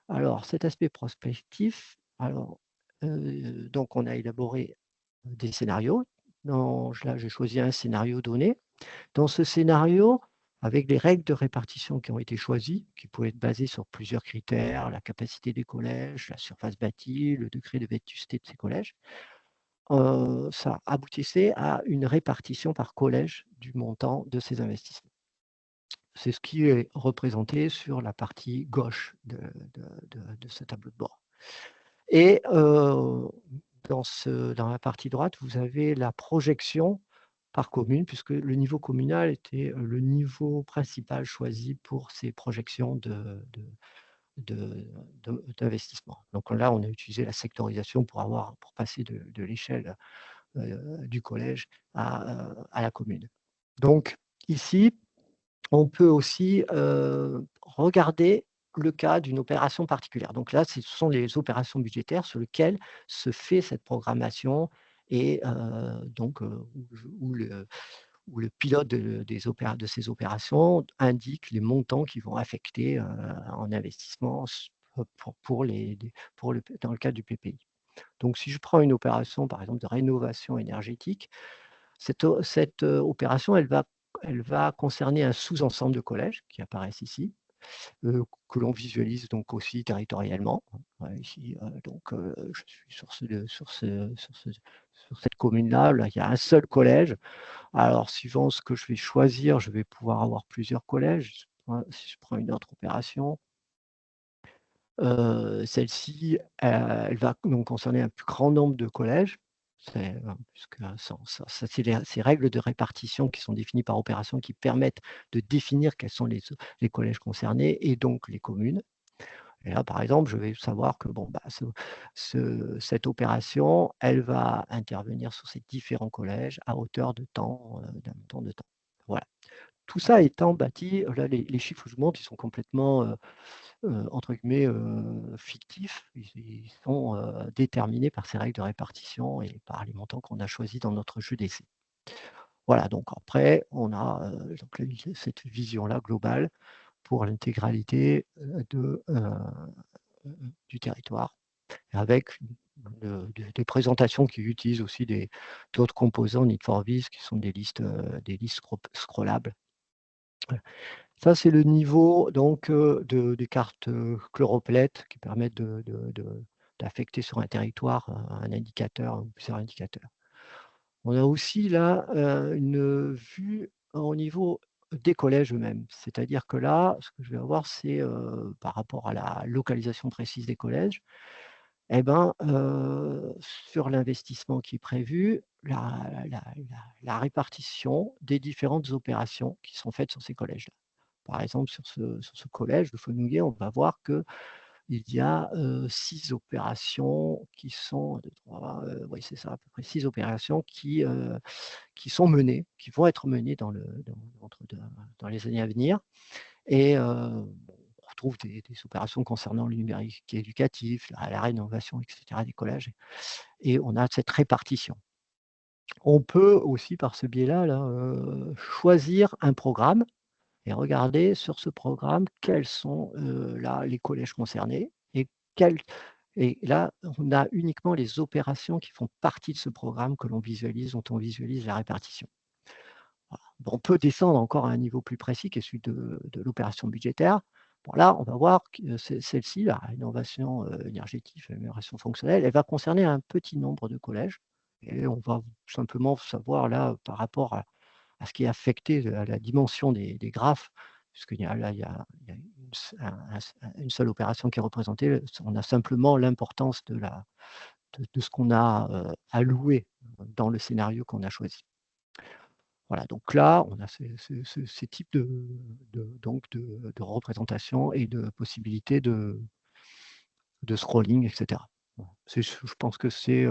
Alors cet aspect prospectif, donc on a élaboré des scénarios. Là, j'ai choisi un scénario donné. Dans ce scénario, avec les règles de répartition qui ont été choisies, qui pouvaient être basées sur plusieurs critères, la capacité des collèges, la surface bâtie, le degré de vétusté de ces collèges, ça aboutissait à une répartition par collège du montant de ces investissements. C'est ce qui est représenté sur la partie gauche de ce tableau de bord. Et dans la partie droite, vous avez la projection par commune, puisque le niveau communal était le niveau principal choisi pour ces projections d'investissement. Donc là, on a utilisé la sectorisation pour passer de l'échelle du collège à la commune. Donc ici, on peut aussi regarder le cas d'une opération particulière. Donc là, ce sont les opérations budgétaires sur lesquelles se fait cette programmation et donc où le pilote de ces opérations indique les montants qui vont affecter en investissement dans le cadre du PPI. Donc si je prends une opération, par exemple, de rénovation énergétique, cette opération, elle va concerner un sous-ensemble de collèges qui apparaissent ici, que l'on visualise donc aussi territorialement. Ici, je suis sur cette commune-là. Là, il y a un seul collège. Alors, suivant ce que je vais choisir, je vais pouvoir avoir plusieurs collèges. Si je prends une autre opération, celle-ci, elle va donc concerner un plus grand nombre de collèges. Puisque c'est ces règles de répartition qui sont définies par opération qui permettent de définir quels sont les collèges concernés et donc les communes. Et là, par exemple, je vais savoir que cette opération, elle va intervenir sur ces différents collèges à hauteur de temps, d'un temps de temps. Voilà. Tout ça étant bâti, là, les chiffres que je montre, ils sont complètement entre guillemets fictifs. Ils sont déterminés par ces règles de répartition et par les montants qu'on a choisis dans notre jeu d'essai. Voilà, donc après, on a cette vision-là globale pour l'intégralité du territoire, avec des présentations qui utilisent aussi d'autres composants Need for Viz qui sont des listes scrollables. Ça, c'est le niveau donc, des cartes chloroplettes qui permettent d'affecter sur un territoire un indicateur ou plusieurs indicateurs. On a aussi là une vue au niveau des collèges eux-mêmes. C'est-à-dire que là, ce que je vais avoir, c'est par rapport à la localisation précise des collèges, eh ben, sur l'investissement qui est prévu, la répartition des différentes opérations qui sont faites sur ces collèges-là. Par exemple, sur ce collège de Fenouillet, on va voir qu'il y a 6 opérations qui sont, oui, c'est ça, à peu près 6 opérations qui sont menées, qui vont être menées dans les années à venir. Et on retrouve des opérations concernant le numérique éducatif, la rénovation, etc. des collèges. Et on a cette répartition. On peut aussi, par ce biais-là, choisir un programme. et regarder sur ce programme quels sont là les collèges concernés et là, on a uniquement les opérations qui font partie de ce programme que l'on visualise, dont on visualise la répartition. Voilà. Bon, on peut descendre encore à un niveau plus précis qui est celui de l'opération budgétaire. Bon, là, on va voir que celle-ci, la rénovation énergétique, l'amélioration fonctionnelle, elle va concerner un petit nombre de collèges. Et on va simplement savoir là, par rapport à ce qui est affecté à la dimension des graphes, puisqu'il y a là, il y a une seule opération qui est représentée. On a simplement l'importance de ce qu'on a alloué dans le scénario qu'on a choisi. Voilà, donc là, on a ces types de représentations et de possibilités de scrolling, etc. Voilà. Je pense que c'est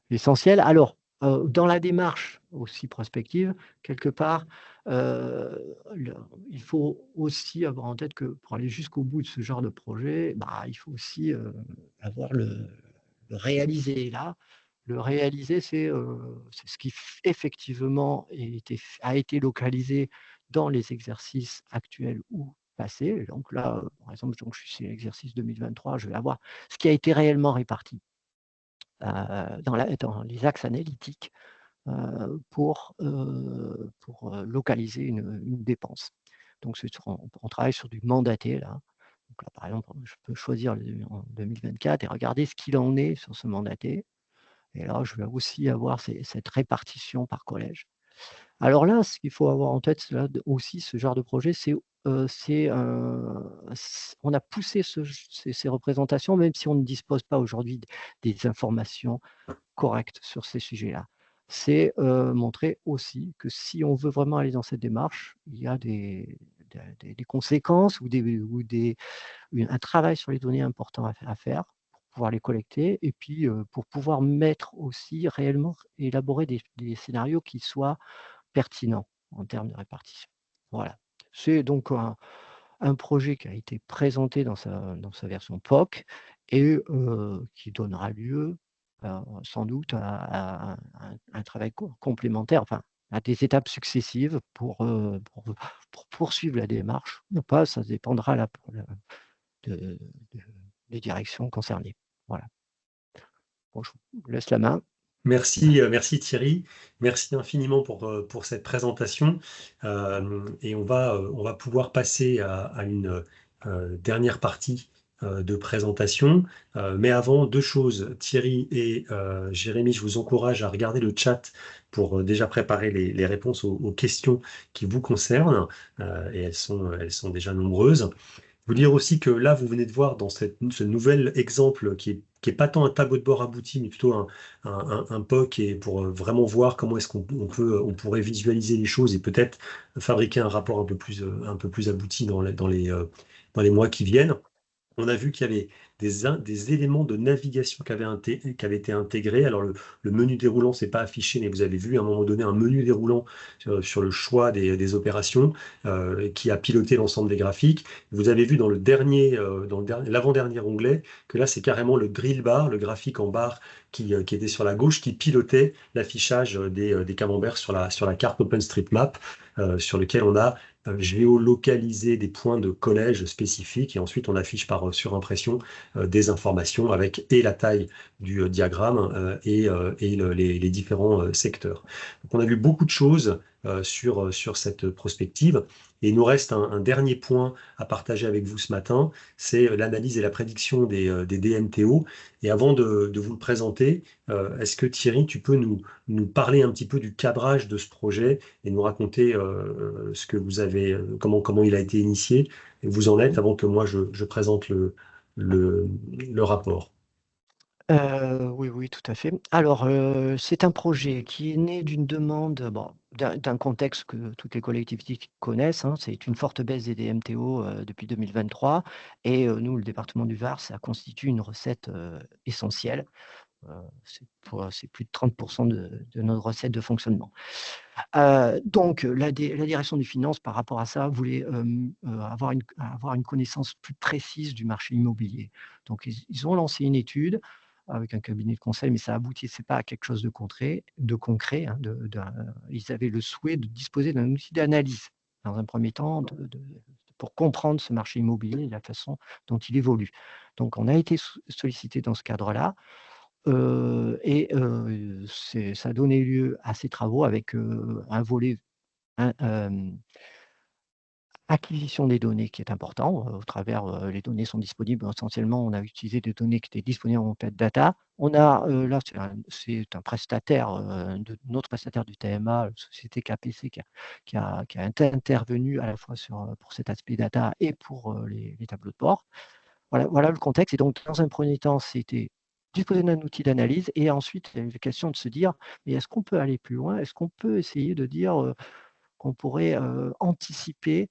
l'essentiel. Alors, dans la démarche aussi prospective, quelque part, il faut aussi avoir en tête que pour aller jusqu'au bout de ce genre de projet, bah, il faut aussi avoir le réaliser. Là, le réaliser, c'est ce qui effectivement a été localisé dans les exercices actuels ou passés. Et donc là, par exemple, donc, je suis sur l'exercice 2023, je vais avoir ce qui a été réellement réparti dans les axes analytiques pour localiser une dépense. Donc, on travaille sur du mandaté, là. Donc là, par exemple, je peux choisir en 2024 et regarder ce qu'il en est sur ce mandaté. Et là, je vais aussi avoir cette répartition par collège. Alors là, ce qu'il faut avoir en tête là, aussi, ce genre de projet, on a poussé ces représentations, même si on ne dispose pas aujourd'hui des informations correctes sur ces sujets-là. C'est montrer aussi que si on veut vraiment aller dans cette démarche, il y a des conséquences ou un travail sur les données important à faire pour pouvoir les collecter et puis pour pouvoir mettre aussi réellement, élaborer des scénarios qui soient pertinents en termes de répartition. Voilà. C'est donc un projet qui a été présenté dans sa version POC et qui donnera lieu sans doute à un travail complémentaire, enfin à des étapes successives pour poursuivre la démarche ou pas, ça dépendra là, des directions concernées. Voilà. Bon, je vous laisse la main. Merci, merci Thierry. Merci infiniment pour cette présentation. Et on va pouvoir passer à une dernière partie de présentation. Mais avant, deux choses. Thierry et Jérémy, je vous encourage à regarder le chat pour déjà préparer les réponses aux questions qui vous concernent. Et elles sont déjà nombreuses. Vous dire aussi que là, vous venez de voir dans ce nouvel exemple qui est pas tant un tableau de bord abouti, mais plutôt un POC et pour vraiment voir comment est-ce on pourrait visualiser les choses et peut-être fabriquer un rapport un peu plus abouti dans les mois qui viennent. On a vu qu'il y avait des éléments de navigation qui avaient été intégrés. Alors, le menu déroulant, c'est pas affiché, mais vous avez vu à un moment donné un menu déroulant sur le choix des opérations qui a piloté l'ensemble des graphiques. Vous avez vu dans l'avant-dernier onglet, que là, c'est carrément le drill bar, le graphique en barre qui était sur la gauche, qui pilotait l'affichage des camemberts sur la carte OpenStreetMap, sur lequel on a géolocaliser des points de collège spécifiques et ensuite on affiche par surimpression des informations avec et la taille du diagramme et les différents secteurs. Donc on a vu beaucoup de choses sur cette prospective et il nous reste un dernier point à partager avec vous ce matin, c'est l'analyse et la prédiction des DMTO. Et avant de vous le présenter, est-ce que Thierry, tu peux nous parler un petit peu du cadrage de ce projet et nous raconter ce que vous avez, comment il a été initié et vous en êtes avant que moi je présente le rapport. Oui, oui, tout à fait. Alors, c'est un projet qui est né d'une demande, bon, d'un contexte que toutes les collectivités connaissent, hein. C'est une forte baisse des DMTO depuis 2023 et nous, le département du Var, ça constitue une recette essentielle. C'est plus de 30% de notre recette de fonctionnement. Donc, la direction des finances, par rapport à ça, voulait avoir une connaissance plus précise du marché immobilier. Donc, ils ont lancé une étude avec un cabinet de conseil, mais ça aboutissait pas à quelque chose de concret. Hein, ils avaient le souhait de disposer d'un outil d'analyse dans un premier temps, pour comprendre ce marché immobilier et la façon dont il évolue. Donc, on a été sollicité dans ce cadre-là. Ça a donné lieu à ces travaux avec un volet acquisition des données qui est important, au travers, les données sont disponibles. Essentiellement, on a utilisé des données qui étaient disponibles en open data. On a, là, c'est un prestataire, notre prestataire du TMA, la société KPC qui a intervenu à la fois pour cet aspect data et pour, les tableaux de bord. Voilà le contexte et donc dans un premier temps, c'était disposer d'un outil d'analyse et ensuite, il y a eu la question de se dire: «Mais est-ce qu'on peut aller plus loin? Est-ce qu'on peut essayer de dire, qu'on pourrait, anticiper,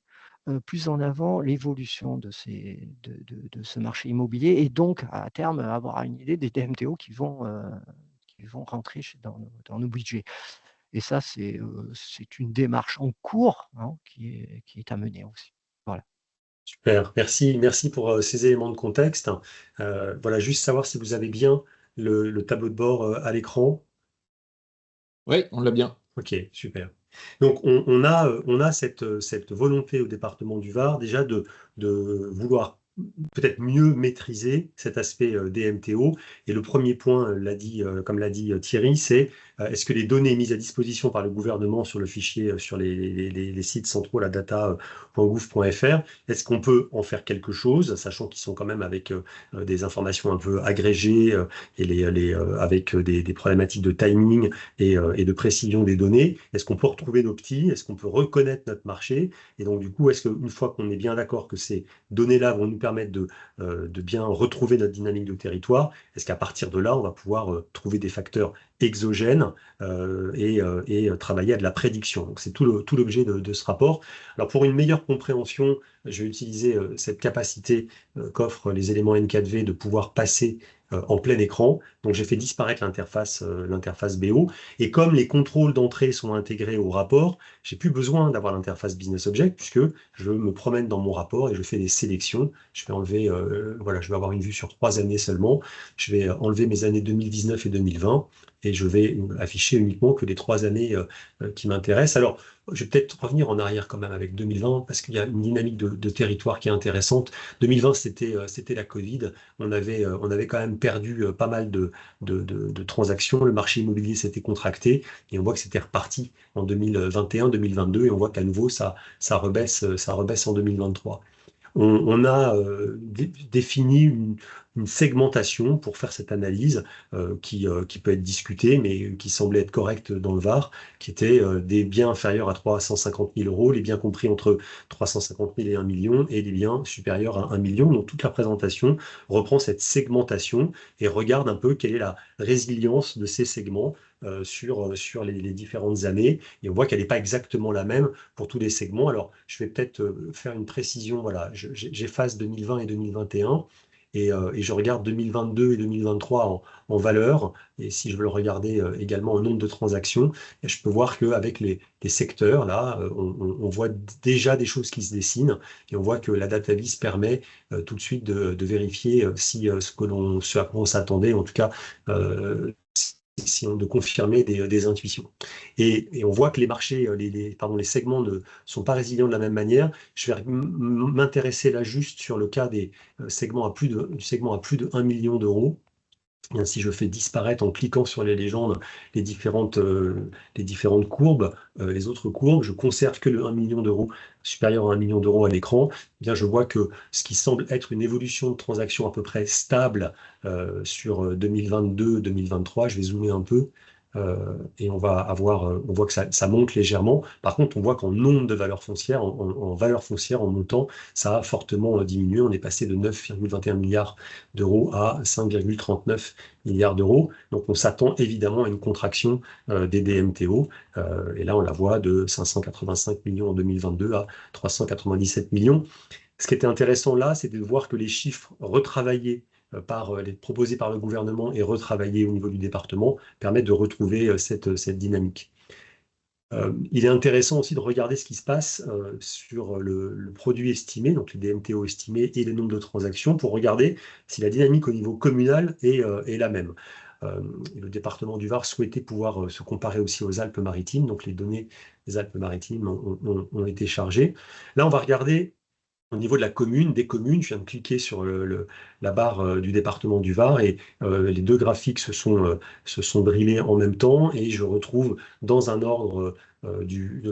plus en avant l'évolution de ce marché immobilier et donc à terme avoir une idée des DMTO qui vont rentrer dans nos budgets?» Et ça, c'est une démarche en cours, hein, qui est à mener aussi. Voilà. Super, merci pour ces éléments de contexte. Voilà, juste savoir si vous avez bien le tableau de bord à l'écran. Oui, on l'a bien. Ok, super. Donc on a cette volonté au département du Var déjà de vouloir peut-être mieux maîtriser cet aspect DMTO. Et le premier point, comme l'a dit Thierry, c'est est-ce que les données mises à disposition par le gouvernement sur le fichier, sur les sites centraux, la data.gouv.fr, est-ce qu'on peut en faire quelque chose, sachant qu'ils sont quand même avec des informations un peu agrégées avec des problématiques de timing et de précision des données? Est-ce qu'on peut retrouver nos petits? Est-ce qu'on peut reconnaître notre marché? Et donc, du coup, est-ce qu'une fois qu'on est bien d'accord que ces données-là vont nous permettre de bien retrouver notre dynamique de territoire, est-ce qu'à partir de là, on va pouvoir trouver des facteurs exogènes et travailler à de la prédiction? Donc, c'est tout l'objet de ce rapport. Alors, pour une meilleure compréhension, je vais utiliser cette capacité qu'offrent les éléments N4V de pouvoir passer en plein écran. Donc, j'ai fait disparaître l'interface BO. Et comme les contrôles d'entrée sont intégrés au rapport, j'ai plus besoin d'avoir l'interface Business Object puisque je me promène dans mon rapport et je fais des sélections. Je vais enlever, voilà, je vais avoir une vue sur 3 années seulement. Je vais enlever mes années 2019 et 2020 et je vais afficher uniquement que les 3 années qui m'intéressent. Alors, je vais peut-être revenir en arrière quand même avec 2020 parce qu'il y a une dynamique de territoire qui est intéressante. 2020, c'était la Covid. On avait quand même perdu pas mal de transactions. Le marché immobilier s'était contracté et on voit que c'était reparti en 2021, 2022 et on voit qu'à nouveau ça rebaisse en 2023. On a défini une segmentation pour faire cette analyse qui peut être discutée, mais qui semblait être correcte dans le Var, qui était des biens inférieurs à 350 000 euros, les biens compris entre 350 000 et 1 million, et les biens supérieurs à 1 million. Donc toute la présentation reprend cette segmentation et regarde un peu quelle est la résilience de ces segments sur les différentes années. Et on voit qu'elle n'est pas exactement la même pour tous les segments. Alors, je vais peut-être faire une précision. Voilà, j'efface 2020 et 2021 et je regarde 2022 et 2023 en valeur. Et si je veux le regarder également en nombre de transactions, et je peux voir qu'avec les secteurs, là, on voit déjà des choses qui se dessinent et on voit que la DataVis permet tout de suite de vérifier si ce à quoi on s'attendait, en tout cas, de confirmer des intuitions. Et on voit que les marchés, les segments ne sont pas résilients de la même manière. Je vais m'intéresser là juste sur le cas des segments du segment à plus de 1 million d'euros. Et ainsi, je fais disparaître en cliquant sur les légendes les différentes courbes, les autres courbes. Je conserve que le 1 million d'euros supérieur à 1 million d'euros à l'écran. Eh bien, je vois que ce qui semble être une évolution de transactions à peu près stable sur 2022-2023, je vais zoomer un peu. Et on voit que ça monte légèrement. Par contre, on voit qu'en nombre de valeurs foncières, en valeur foncière, en montant, ça a fortement diminué. On est passé de 9,21 milliards d'euros à 5,39 milliards d'euros. Donc, on s'attend évidemment à une contraction des DMTO. Et là, on la voit de 585 millions en 2022 à 397 millions. Ce qui était intéressant là, c'est de voir que les chiffres retravaillés proposés par le gouvernement et retravaillés au niveau du département permettent de retrouver cette dynamique. Il est intéressant aussi de regarder ce qui se passe sur le produit estimé, donc les DMTO estimés et le nombre de transactions, pour regarder si la dynamique au niveau communal est la même. le département du Var souhaitait pouvoir se comparer aussi aux Alpes-Maritimes, donc les données des Alpes-Maritimes ont été chargées. Là, on va regarder au niveau de la commune, des communes. Je viens de cliquer sur la barre du département du Var et les deux graphiques se sont drillés en même temps et je retrouve dans un ordre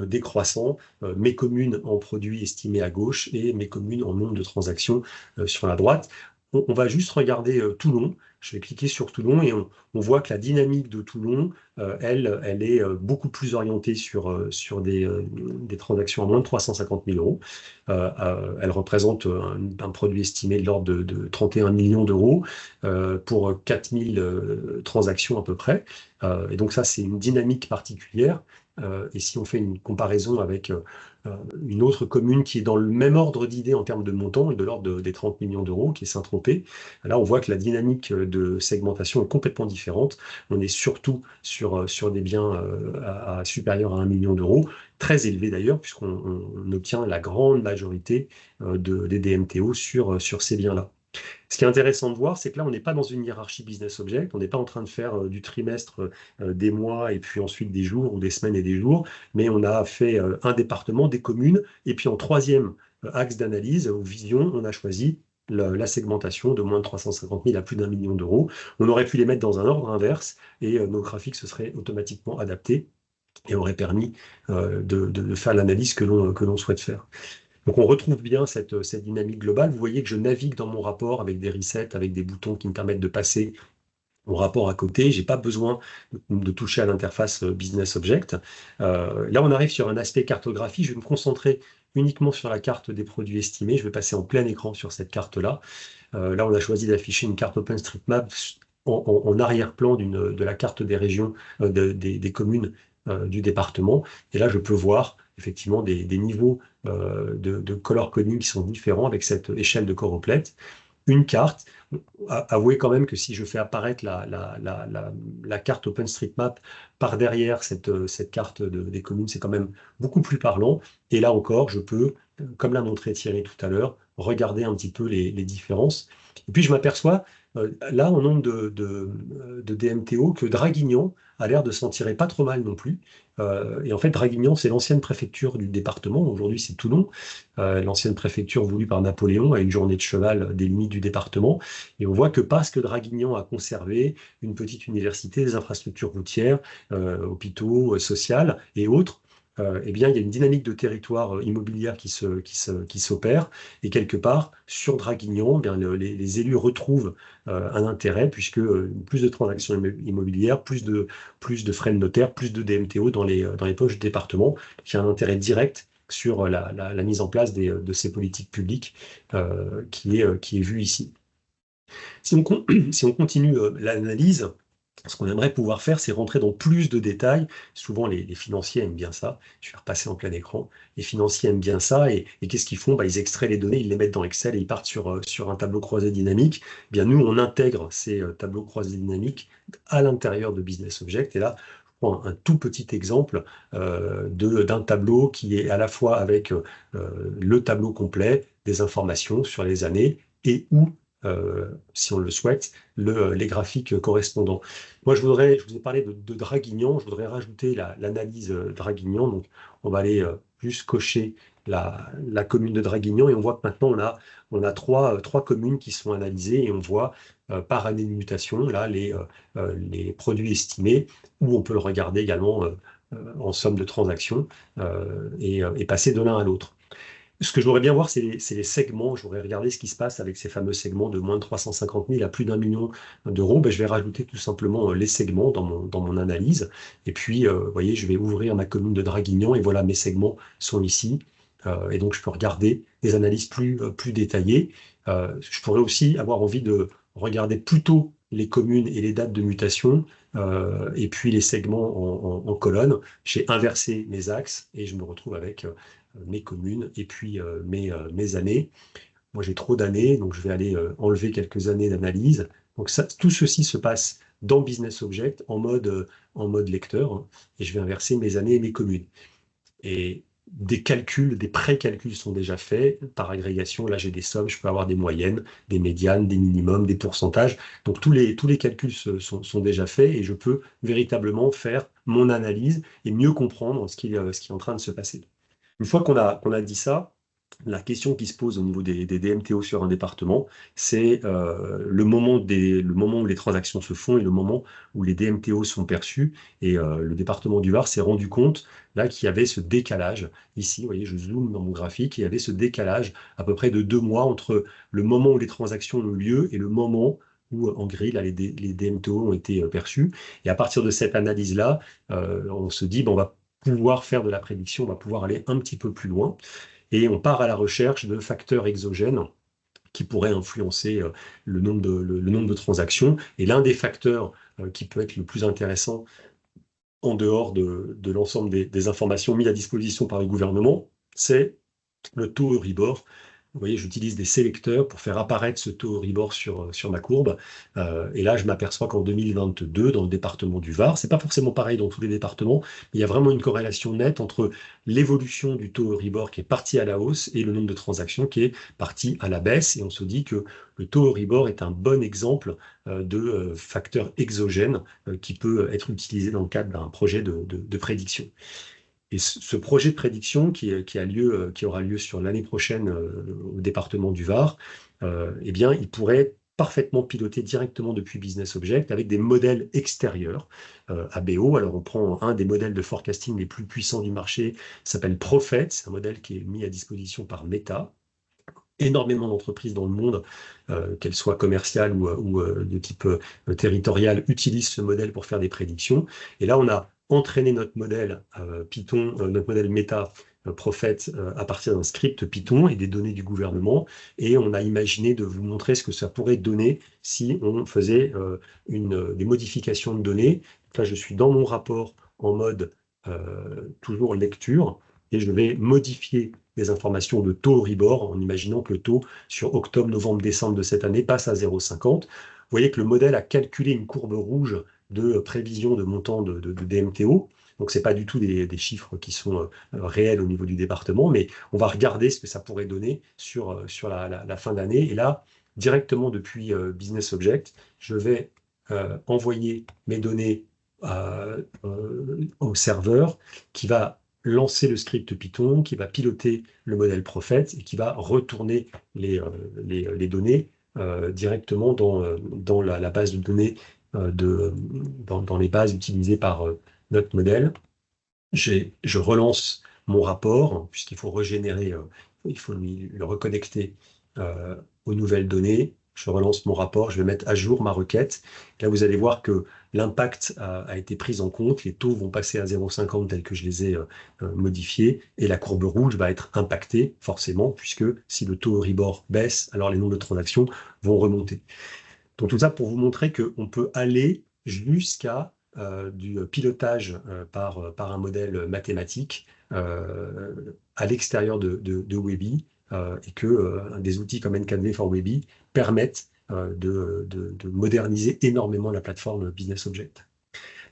décroissant mes communes en produits estimés à gauche et mes communes en nombre de transactions sur la droite. On va juste regarder Toulon. Je vais cliquer sur Toulon et on voit que la dynamique de Toulon, elle est beaucoup plus orientée sur des transactions à moins de 350 000 euros. Elle représente un produit estimé de l'ordre de 31 millions d'euros pour 4 000 transactions à peu près. Et donc ça, c'est une dynamique particulière. Et si on fait une comparaison avec une autre commune qui est dans le même ordre d'idée en termes de montant, de l'ordre des 30 millions d'euros, qui est Saint-Tropez, là on voit que la dynamique de segmentation est complètement différente. On est surtout sur des biens supérieurs à 1 million d'euros, très élevés d'ailleurs, puisqu'on obtient la grande majorité des DMTO sur ces biens-là. Ce qui est intéressant de voir, c'est que là, on n'est pas dans une hiérarchie business object, on n'est pas en train de faire du trimestre, des mois, et puis ensuite des jours, ou des semaines et des jours, mais on a fait un département, des communes, et puis en troisième axe d'analyse, ou vision, on a choisi la segmentation de moins de 350 000 à plus d'1 million d'euros. On aurait pu les mettre dans un ordre inverse, et nos graphiques se seraient automatiquement adaptés, et auraient permis de faire l'analyse que l'on souhaite faire. Donc on retrouve bien cette dynamique globale. Vous voyez que je navigue dans mon rapport avec des resets, avec des boutons qui me permettent de passer au rapport à côté. Je n'ai pas besoin de toucher à l'interface Business Object. Là, on arrive sur un aspect cartographie. Je vais me concentrer uniquement sur la carte des produits estimés. Je vais passer en plein écran sur cette carte-là. Là, on a choisi d'afficher une carte OpenStreetMap en arrière-plan de la carte des régions, des communes du département. Et là, je peux voir effectivement des niveaux de color coding qui sont différents avec cette échelle de choropleth. Une carte, avouez quand même que si je fais apparaître la carte OpenStreetMap par derrière cette carte des communes, c'est quand même beaucoup plus parlant. Et là encore, je peux, comme l'a montré Thierry tout à l'heure, regarder un petit peu les différences. Et puis je m'aperçois, là, en nombre de DMTO, que Draguignan a l'air de s'en tirer pas trop mal non plus. Et en fait, Draguignan, c'est l'ancienne préfecture du département. Aujourd'hui, c'est Toulon. L'ancienne préfecture voulue par Napoléon à une journée de cheval des limites du département. Et on voit que parce que Draguignan a conservé une petite université, des infrastructures routières, hôpitaux, sociales et autres, eh bien, il y a une dynamique de territoire immobilière qui s'opère. Et quelque part, sur Draguignan, eh bien, les élus retrouvent un intérêt, puisque plus de transactions immobilières, plus de frais de notaire, plus de DMTO dans les poches du département, qui a un intérêt direct sur la mise en place de ces politiques publiques qui est vue ici. Si on continue l'analyse, ce qu'on aimerait pouvoir faire, c'est rentrer dans plus de détails. Souvent, les financiers aiment bien ça. Je vais repasser en plein écran. Les financiers aiment bien ça. Et qu'est-ce qu'ils font? Ils extraient les données, ils les mettent dans Excel et ils partent sur un tableau croisé dynamique. Eh bien, nous, on intègre ces tableaux croisés dynamiques à l'intérieur de Business Object. Et là, je prends un tout petit exemple d'un tableau qui est à la fois avec le tableau complet des informations sur les années et où si on le souhaite, les graphiques correspondants. Moi, je vous ai parlé de Draguignan, je voudrais rajouter l'analyse Draguignan. Donc, on va aller juste cocher la commune de Draguignan et on voit que maintenant, on a trois communes qui sont analysées et on voit par année de mutation, là, les produits estimés, où on peut le regarder également en somme de transactions et passer de l'un à l'autre. Ce que je voudrais bien voir, c'est les segments. Je voudrais regarder ce qui se passe avec ces fameux segments de moins de 350 000 à plus d'1 million d'euros. Je vais rajouter tout simplement les segments dans mon analyse. Et puis, vous voyez, je vais ouvrir ma commune de Draguignan et voilà, mes segments sont ici. Et donc, je peux regarder des analyses plus détaillées. Je pourrais aussi avoir envie de regarder plutôt les communes et les dates de mutation, et puis les segments en colonne. J'ai inversé mes axes et je me retrouve avec mes communes et puis mes années. Moi, j'ai trop d'années, donc je vais aller enlever quelques années d'analyse. Donc tout ceci se passe dans Business Object en mode lecteur, hein, et je vais inverser mes années et mes communes. Et des calculs, des pré-calculs sont déjà faits par agrégation. Là, j'ai des sommes, je peux avoir des moyennes, des médianes, des minimums, des pourcentages. Donc, tous les calculs sont déjà faits et je peux véritablement faire mon analyse et mieux comprendre ce qui est en train de se passer. Une fois qu'on a dit ça, la question qui se pose au niveau des DMTO sur un département, c'est le moment où les transactions se font et le moment où les DMTO sont perçus. Et le département du Var s'est rendu compte là qu'il y avait ce décalage. Ici, vous voyez, je zoome dans mon graphique, il y avait ce décalage à peu près de 2 mois entre le moment où les transactions ont eu lieu et le moment où, en gris, là, les DMTO ont été perçus. Et à partir de cette analyse-là, on se dit, bon, on va pouvoir faire de la prédiction, on va pouvoir aller un petit peu plus loin. Et on part à la recherche de facteurs exogènes qui pourraient influencer le nombre de transactions. Et l'un des facteurs qui peut être le plus intéressant en dehors de l'ensemble des informations mises à disposition par le gouvernement, c'est le taux Euribor. Vous voyez, j'utilise des sélecteurs pour faire apparaître ce taux Euribor sur ma courbe. Et là, je m'aperçois qu'en 2022, dans le département du Var, c'est pas forcément pareil dans tous les départements, mais il y a vraiment une corrélation nette entre l'évolution du taux Euribor qui est parti à la hausse et le nombre de transactions qui est parti à la baisse. Et on se dit que le taux Euribor est un bon exemple de facteur exogène qui peut être utilisé dans le cadre d'un projet de prédiction. Et ce projet de prédiction qui aura lieu sur l'année prochaine au département du Var, eh bien, il pourrait parfaitement piloter directement depuis Business Object avec des modèles extérieurs à BO. Alors, on prend un des modèles de forecasting les plus puissants du marché, s'appelle Prophet. C'est un modèle qui est mis à disposition par Meta. Énormément d'entreprises dans le monde, qu'elles soient commerciales ou de type territorial, utilisent ce modèle pour faire des prédictions. Et là, on a entraîné notre modèle Python, notre modèle Meta Prophet à partir d'un script Python et des données du gouvernement. Et on a imaginé de vous montrer ce que ça pourrait donner si on faisait des modifications de données. Là, je suis dans mon rapport en mode toujours lecture et je vais modifier des informations de taux Euribor en imaginant que le taux sur octobre, novembre, décembre de cette année passe à 0,50. Vous voyez que le modèle a calculé une courbe rouge de prévision de montant de DMTO. Donc, ce n'est pas du tout des chiffres qui sont réels au niveau du département, mais on va regarder ce que ça pourrait donner sur la fin d'année. Et là, directement depuis Business Object, je vais envoyer mes données au serveur qui va lancer le script Python, qui va piloter le modèle Prophet et qui va retourner les données directement dans la base de données, dans les bases utilisées par notre modèle. Je relance mon rapport, puisqu'il faut régénérer, il faut le reconnecter aux nouvelles données. Je relance mon rapport, je vais mettre à jour ma requête. Là, vous allez voir que l'impact a été pris en compte. Les taux vont passer à 0,50 tels que je les ai modifiés. Et la courbe rouge va être impactée, forcément, puisque si le taux Euribor baisse, alors les nombres de transactions vont remonter. Donc tout ça pour vous montrer qu'on peut aller jusqu'à du pilotage par un modèle mathématique à l'extérieur de Webby et que des outils comme NCADV for Webby permettent de moderniser énormément la plateforme Business Object.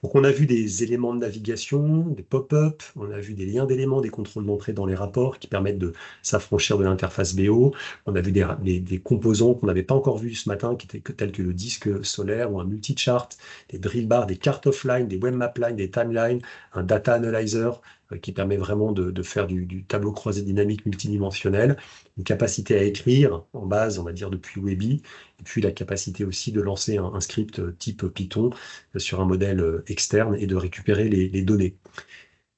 Donc on a vu des éléments de navigation, des pop-up, on a vu des liens d'éléments, des contrôles d'entrée dans les rapports qui permettent de s'affranchir de l'interface BO. On a vu des composants qu'on n'avait pas encore vus ce matin, qui étaient tels que le disque solaire ou un multi-chart, des drill bars, des cartes offline, des web map lines, des timelines, un data analyzer qui permet vraiment de faire du tableau croisé dynamique multidimensionnel, une capacité à écrire en base, on va dire, depuis Webby, et puis la capacité aussi de lancer un script type Python sur un modèle externe et de récupérer les données.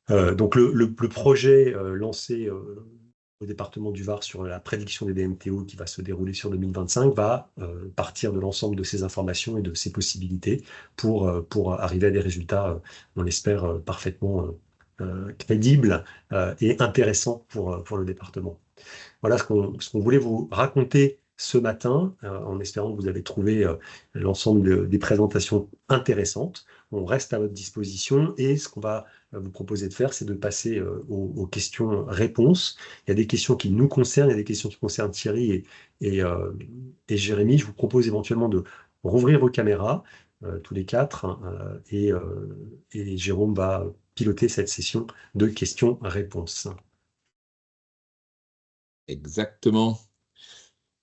Donc le projet lancé au département du Var sur la prédiction des DMTO qui va se dérouler sur 2025 va partir de l'ensemble de ces informations et de ces possibilités pour arriver à des résultats, on l'espère, parfaitement crédibles et intéressants pour le département. Voilà ce qu'on voulait vous raconter ce matin, en espérant que vous avez trouvé l'ensemble des présentations intéressantes. On reste à votre disposition et ce qu'on va vous proposer de faire, c'est de passer aux questions-réponses. Il y a des questions qui nous concernent, il y a des questions qui concernent Thierry et Jérémy. Je vous propose éventuellement de rouvrir vos caméras, tous les quatre, et Jérôme va piloter cette session de questions-réponses. Exactement.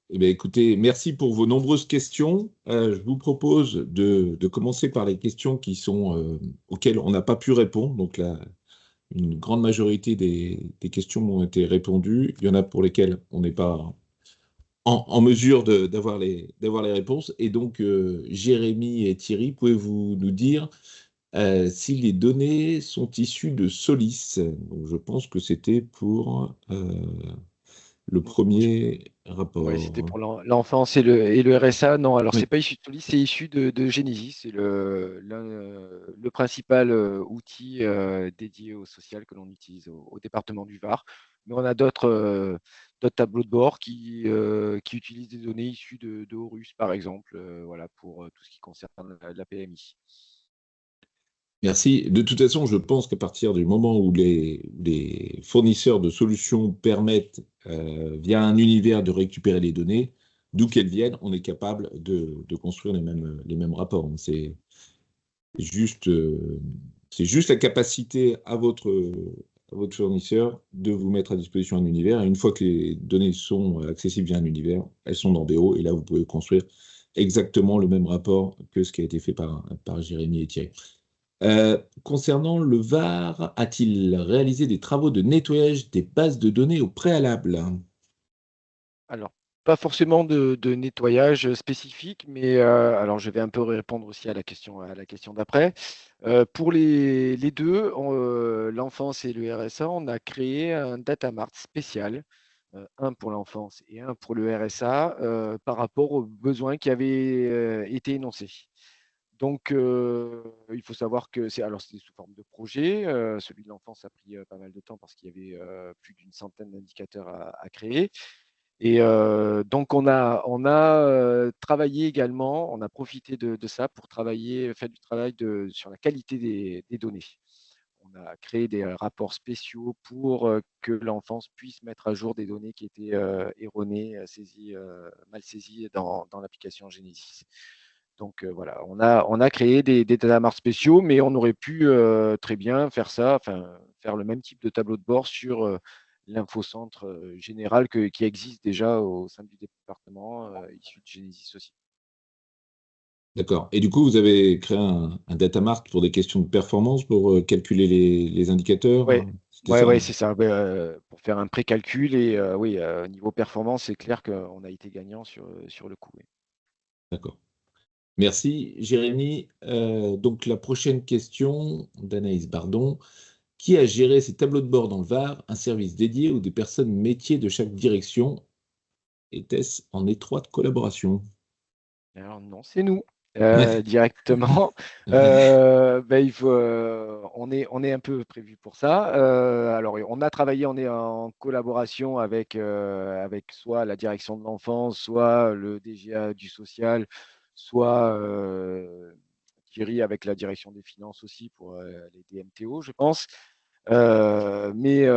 Eh bien, écoutez, merci pour vos nombreuses questions. Je vous propose de commencer par les questions auxquelles on n'a pas pu répondre. Donc, une grande majorité des questions ont été répondues. Il y en a pour lesquelles on n'est pas en mesure d'avoir les réponses. Et donc, Jérémy et Thierry, pouvez-vous nous dire si les données sont issues de Solis? Donc, je pense que c'était pour le premier Ouais, c'était rapport. pour l'enfance et le RSA. Non, alors Oui. c'est pas issu de Solis, c'est issu de Genesis. C'est le principal outil dédié au social que l'on utilise au département du Var. Mais on a d'autres tableaux de bord qui utilisent des données issues de Horus, par exemple, voilà, pour tout ce qui concerne la PMI. Merci. De toute façon, je pense qu'à partir du moment où les fournisseurs de solutions permettent, via un univers, de récupérer les données, d'où qu'elles viennent, on est capable de construire les mêmes rapports. Juste, c'est juste la capacité à votre fournisseur de vous mettre à disposition un univers. Et une fois que les données sont accessibles via un univers, elles sont dans BO. Et là, vous pouvez construire exactement le même rapport que ce qui a été fait par Jérémy et Thierry. Concernant le VAR, a-t-il réalisé des travaux de nettoyage des bases de données au préalable? Alors, pas forcément de nettoyage spécifique, mais alors je vais un peu répondre aussi à la question d'après. Pour les deux, l'enfance et le RSA, on a créé un data mart spécial, un pour l'enfance et un pour le RSA, par rapport aux besoins qui avaient été énoncés. Donc, il faut savoir que c'était sous forme de projet. Celui de l'enfance a pris pas mal de temps parce qu'il y avait plus d'une centaine d'indicateurs à créer. Et donc, on a travaillé également, on a profité de ça pour faire du travail sur la qualité des données. On a créé des rapports spéciaux pour que l'enfance puisse mettre à jour des données qui étaient erronées, mal saisies dans l'application Genesis. Donc voilà, on a créé des data marts spéciaux, mais on aurait pu très bien faire ça, faire le même type de tableau de bord sur l'infocentre général qui existe déjà au sein du département, issu de Genesis aussi. D'accord. Et du coup, vous avez créé un data mart pour des questions de performance, pour calculer les indicateurs? Ouais, C'était ça, ouais, hein? c'est ça. Pour faire un pré-calcul et oui, niveau performance, c'est clair qu'on a été gagnant sur le coup. Oui. D'accord. Merci, Jérémy. Donc, la prochaine question d'Anaïs Bardon. Qui a géré ces tableaux de bord dans le VAR, un service dédié ou des personnes métiers de chaque direction? Était-ce en étroite collaboration? Alors non, c'est nous. Directement. On est un peu prévu pour ça. Alors, on a travaillé, on est en collaboration avec soit la direction de l'enfance, soit le DGA du social, soit Thierry avec la direction des finances aussi pour les DMTO, je pense. Mais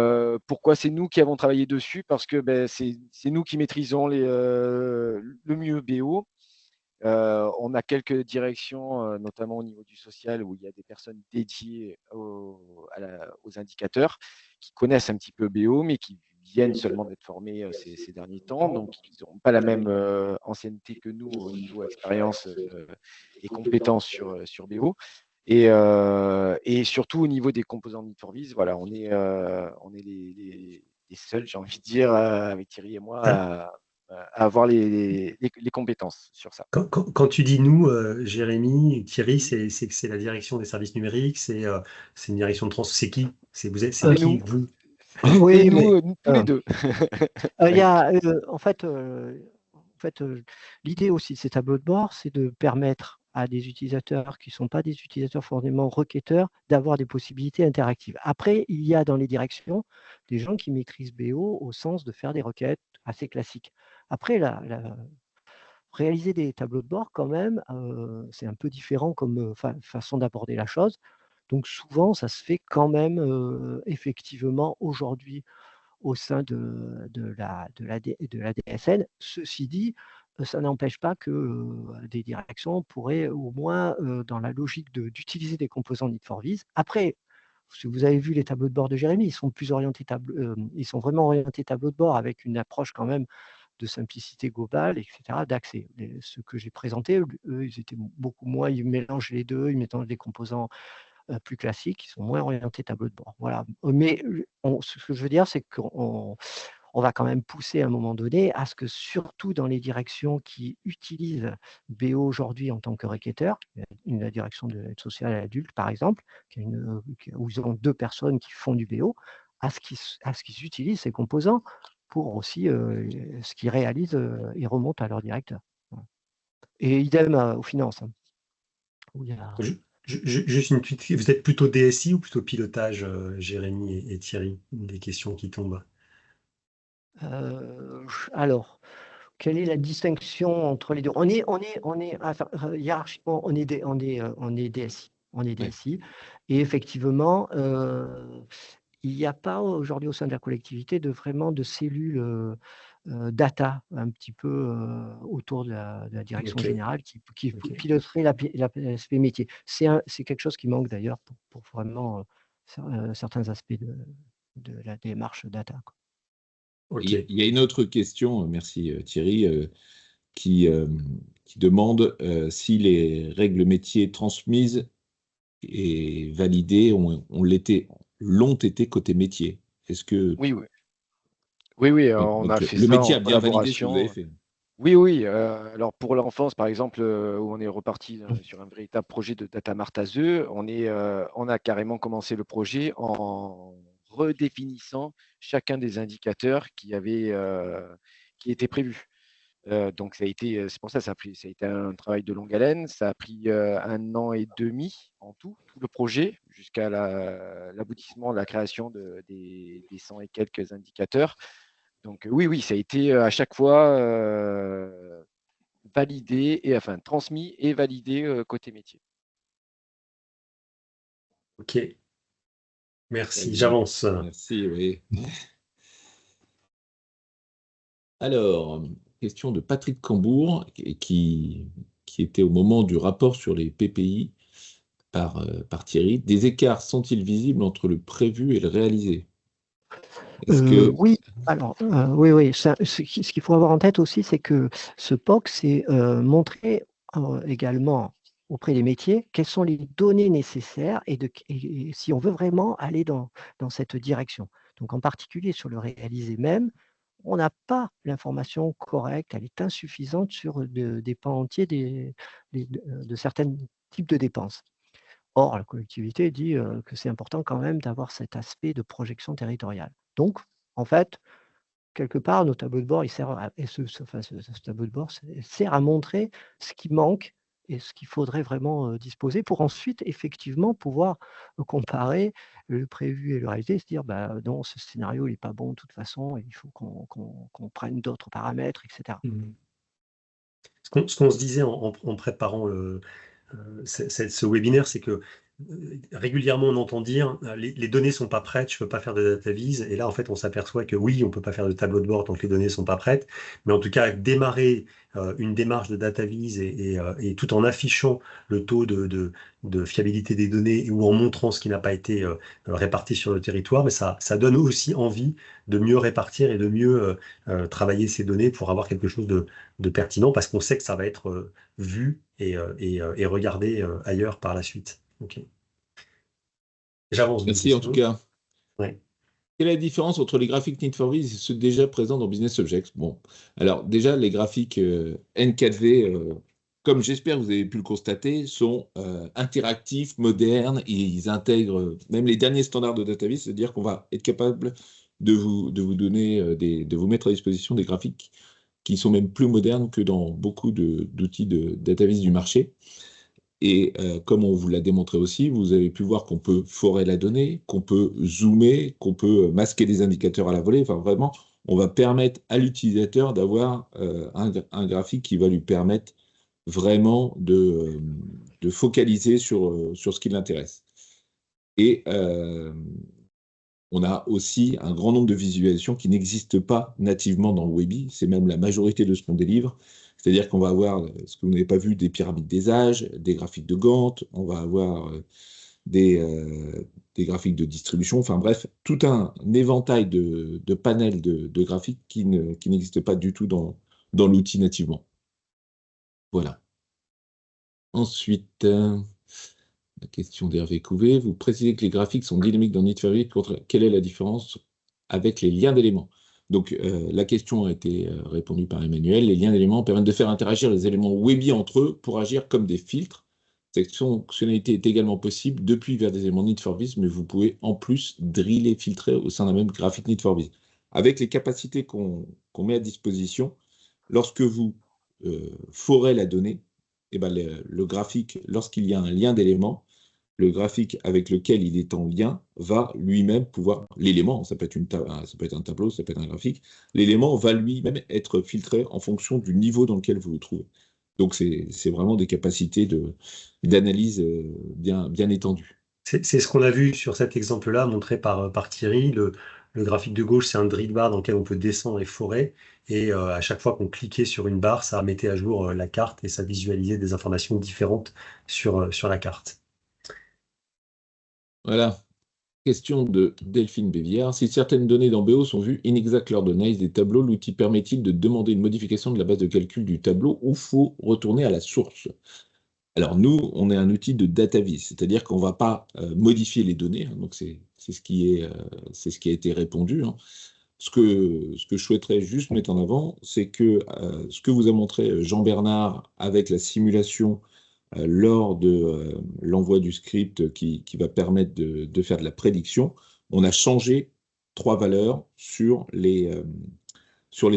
pourquoi c'est nous qui avons travaillé dessus? Parce que c'est nous qui maîtrisons le mieux BO. On a quelques directions, notamment au niveau du social, où il y a des personnes dédiées aux indicateurs qui connaissent un petit peu BO, mais qui viennent seulement d'être formés ces derniers temps. Donc, ils n'ont pas la même ancienneté que nous au niveau expérience et compétences sur BO. Et surtout au niveau des composants de Need4Viz, voilà, on est les seuls, j'ai envie de dire, avec Thierry et moi, à avoir les compétences sur ça. Quand tu dis nous, Jérémy, Thierry, c'est la direction des services numériques, c'est une direction de c'est qui? C'est C'est qui, nous, vous? c'est Oui, mais nous tous les deux. il y a, l'idée aussi de ces tableaux de bord, c'est de permettre à des utilisateurs qui ne sont pas des utilisateurs forcément requêteurs d'avoir des possibilités interactives. Après, il y a dans les directions des gens qui maîtrisent BO au sens de faire des requêtes assez classiques. Après, réaliser des tableaux de bord, quand même, c'est un peu différent comme façon d'aborder la chose. Donc souvent, ça se fait quand même effectivement aujourd'hui au sein de la DSN. Ceci dit, ça n'empêche pas que des directions pourraient au moins, dans la logique d'utiliser des composants Need4Viz. Après, si vous avez vu les tableaux de bord de Jérémy, ils sont plus orientés ils sont vraiment orientés tableau de bord avec une approche quand même de simplicité globale, etc., d'accès. Ceux que j'ai présentés, eux, ils étaient beaucoup moins, ils mélangent les deux, ils mélangent des composants plus classiques, ils sont moins orientés tableau de bord. Voilà. Mais ce que je veux dire, c'est qu'on va quand même pousser à un moment donné à ce que, surtout dans les directions qui utilisent BO aujourd'hui en tant que requêteur, la direction de l'aide sociale à l'adulte, par exemple, où ils ont 2 personnes qui font du BO, à ce qu'ils utilisent ces composants pour aussi ce qu'ils réalisent et remontent à leur directeur. Voilà. Et idem aux finances. Hein, où il y a... Juste une petite... Vous êtes plutôt DSI ou plutôt pilotage, Jérémy et Thierry? Des questions qui tombent. Alors, quelle est la distinction entre les deux? Hiérarchiquement, on est DSI. On est DSI. Ouais. Et effectivement, il n'y a pas aujourd'hui au sein de la collectivité vraiment de cellules data un petit peu autour de la direction générale qui piloterait l'aspect métier. C'est quelque chose qui manque d'ailleurs pour vraiment certains aspects de la démarche data, quoi. Okay. Il y a une autre question, merci Thierry, qui demande si les règles métiers transmises et validées l'ont été côté métier. Est-ce que... Oui, on a fait le ça métier en a bien validé ce que vous avez collaboration. fait. Oui. Alors pour l'enfance, par exemple, où on est reparti sur un véritable projet de Data Mart à ZE, on a carrément commencé le projet en redéfinissant chacun des indicateurs qui étaient prévus. Donc c'est pour ça que ça a été un travail de longue haleine. Ça a pris 1 an et demi en tout le projet, jusqu'à l'aboutissement de la création des 100 et quelques indicateurs. Donc oui, ça a été à chaque fois validé, transmis et validé côté métier. Ok. Merci, j'avance. Merci, oui. Alors, question de Patrick Cambourg, qui était au moment du rapport sur les PPI par Thierry. Des écarts sont-ils visibles entre le prévu et le réalisé? Oui, alors, oui. Ce qu'il faut avoir en tête aussi, c'est que ce POC, c'est montrer également auprès des métiers quelles sont les données nécessaires et si on veut vraiment aller dans cette direction. Donc, en particulier sur le réalisé même, on n'a pas l'information correcte, elle est insuffisante sur des pans entiers de certains types de dépenses. Or, la collectivité dit que c'est important quand même d'avoir cet aspect de projection territoriale. Donc, en fait, quelque part, nos tableaux de bord, ce tableau de bord sert à montrer ce qui manque et ce qu'il faudrait vraiment disposer pour ensuite, effectivement, pouvoir comparer le prévu et le réalisé, se dire, non, ce scénario n'est pas bon de toute façon, et il faut qu'on prenne d'autres paramètres, etc. Ce qu'on se disait en préparant ce webinaire, c'est que régulièrement on entend dire les données ne sont pas prêtes, je ne peux pas faire de data vise. Et là, en fait, on s'aperçoit que oui, on ne peut pas faire de tableau de bord tant que les données ne sont pas prêtes. Mais en tout cas, démarrer une démarche de data vise et tout en affichant le taux de fiabilité des données ou en montrant ce qui n'a pas été réparti sur le territoire, mais ça donne aussi envie de mieux répartir et de mieux travailler ces données pour avoir quelque chose de pertinent, parce qu'on sait que ça va être vu et regardé ailleurs par la suite. Ok. J'avance. Merci en tout cas. Ouais. Quelle est la différence entre les graphiques Need4Viz et ceux déjà présents dans Business Objects? Bon, alors déjà, les graphiques N4V, comme j'espère que vous avez pu le constater, sont interactifs, modernes, et ils intègrent même les derniers standards de DataVis, c'est-à-dire qu'on va être capable de vous donner, de vous mettre à disposition des graphiques qui sont même plus modernes que dans beaucoup d'outils de DataVis du marché. Et comme on vous l'a démontré aussi, vous avez pu voir qu'on peut forer la donnée, qu'on peut zoomer, qu'on peut masquer des indicateurs à la volée. Enfin, vraiment, on va permettre à l'utilisateur d'avoir un graphique qui va lui permettre vraiment de focaliser sur ce qui l'intéresse. Et on a aussi un grand nombre de visualisations qui n'existent pas nativement dans Webi. C'est même la majorité de ce qu'on délivre. C'est-à-dire qu'on va avoir, ce que vous n'avez pas vu, des pyramides des âges, des graphiques de Gantt, on va avoir des des graphiques de distribution, enfin bref, tout un éventail de panels de graphiques qui n'existent pas du tout dans l'outil nativement. Voilà. Ensuite, la question d'Hervé Couvé. Vous précisez que les graphiques sont dynamiques dans NeedForVis. Quelle est la différence avec les liens d'éléments? Donc, la question a été répondue par Emmanuel. Les liens d'éléments permettent de faire interagir les éléments Webby entre eux pour agir comme des filtres. Cette fonctionnalité est également possible depuis vers des éléments NeedForVis, mais vous pouvez en plus driller, filtrer au sein d'un même graphique NeedForVis. Avec les capacités qu'on met à disposition, lorsque vous forez la donnée, eh ben, le graphique, lorsqu'il y a un lien d'éléments, le graphique avec lequel il est en lien va lui-même pouvoir, l'élément, ça peut être un tableau, ça peut être un graphique, l'élément va lui-même être filtré en fonction du niveau dans lequel vous le trouvez. Donc c'est vraiment des capacités d'analyse bien étendues. C'est ce qu'on a vu sur cet exemple-là, montré par Thierry. Le graphique de gauche, c'est un drill bar dans lequel on peut descendre et forer. Et à chaque fois qu'on cliquait sur une barre, ça mettait à jour la carte et ça visualisait des informations différentes sur la carte. Voilà. Question de Delphine Béviard. Si certaines données dans BO sont vues inexactes lors de l'analyse des tableaux, l'outil permet-il de demander une modification de la base de calcul du tableau ou faut retourner à la source? Alors nous, on est un outil de DataVis, c'est-à-dire qu'on ne va pas modifier les données, hein, donc c'est ce qui a été répondu. Hein. Ce que je souhaiterais juste mettre en avant, c'est que ce que vous a montré Jean-Bernard avec la simulation lors de l'envoi du script qui va permettre de faire de la prédiction, on a changé 3 valeurs sur les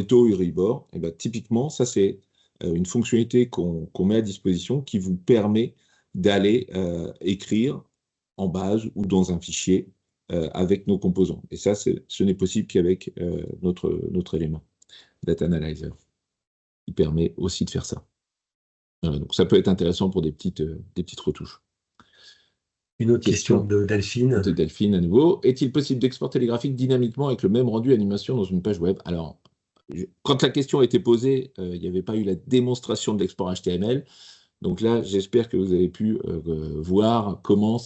taux Euribor. Et ben, typiquement, ça c'est une fonctionnalité qu'on met à disposition qui vous permet d'aller écrire en base ou dans un fichier avec nos composants. Et ça, ce n'est possible qu'avec notre élément, Data Analyzer, qui permet aussi de faire ça. Donc ça peut être intéressant pour des petites retouches. Une autre question de Delphine. De Delphine à nouveau. Est-il possible d'exporter les graphiques dynamiquement avec le même rendu animation dans une page web? Alors, quand la question a été posée, il n'y avait pas eu la démonstration de l'export HTML. Donc là, j'espère que vous avez pu voir comment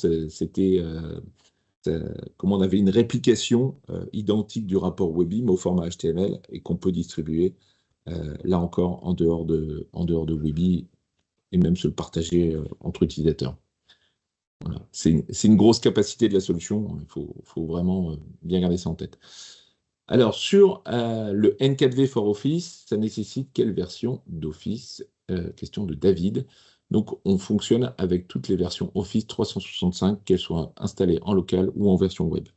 comment on avait une réplication identique du rapport Webby, mais au format HTML, et qu'on peut distribuer, là encore, en dehors de Webby, et même se le partager entre utilisateurs. Voilà. C'est une grosse capacité de la solution, il faut vraiment bien garder ça en tête. Alors, sur le N4V for Office, ça nécessite quelle version d'Office? Question de David. Donc, on fonctionne avec toutes les versions Office 365, qu'elles soient installées en local ou en version web.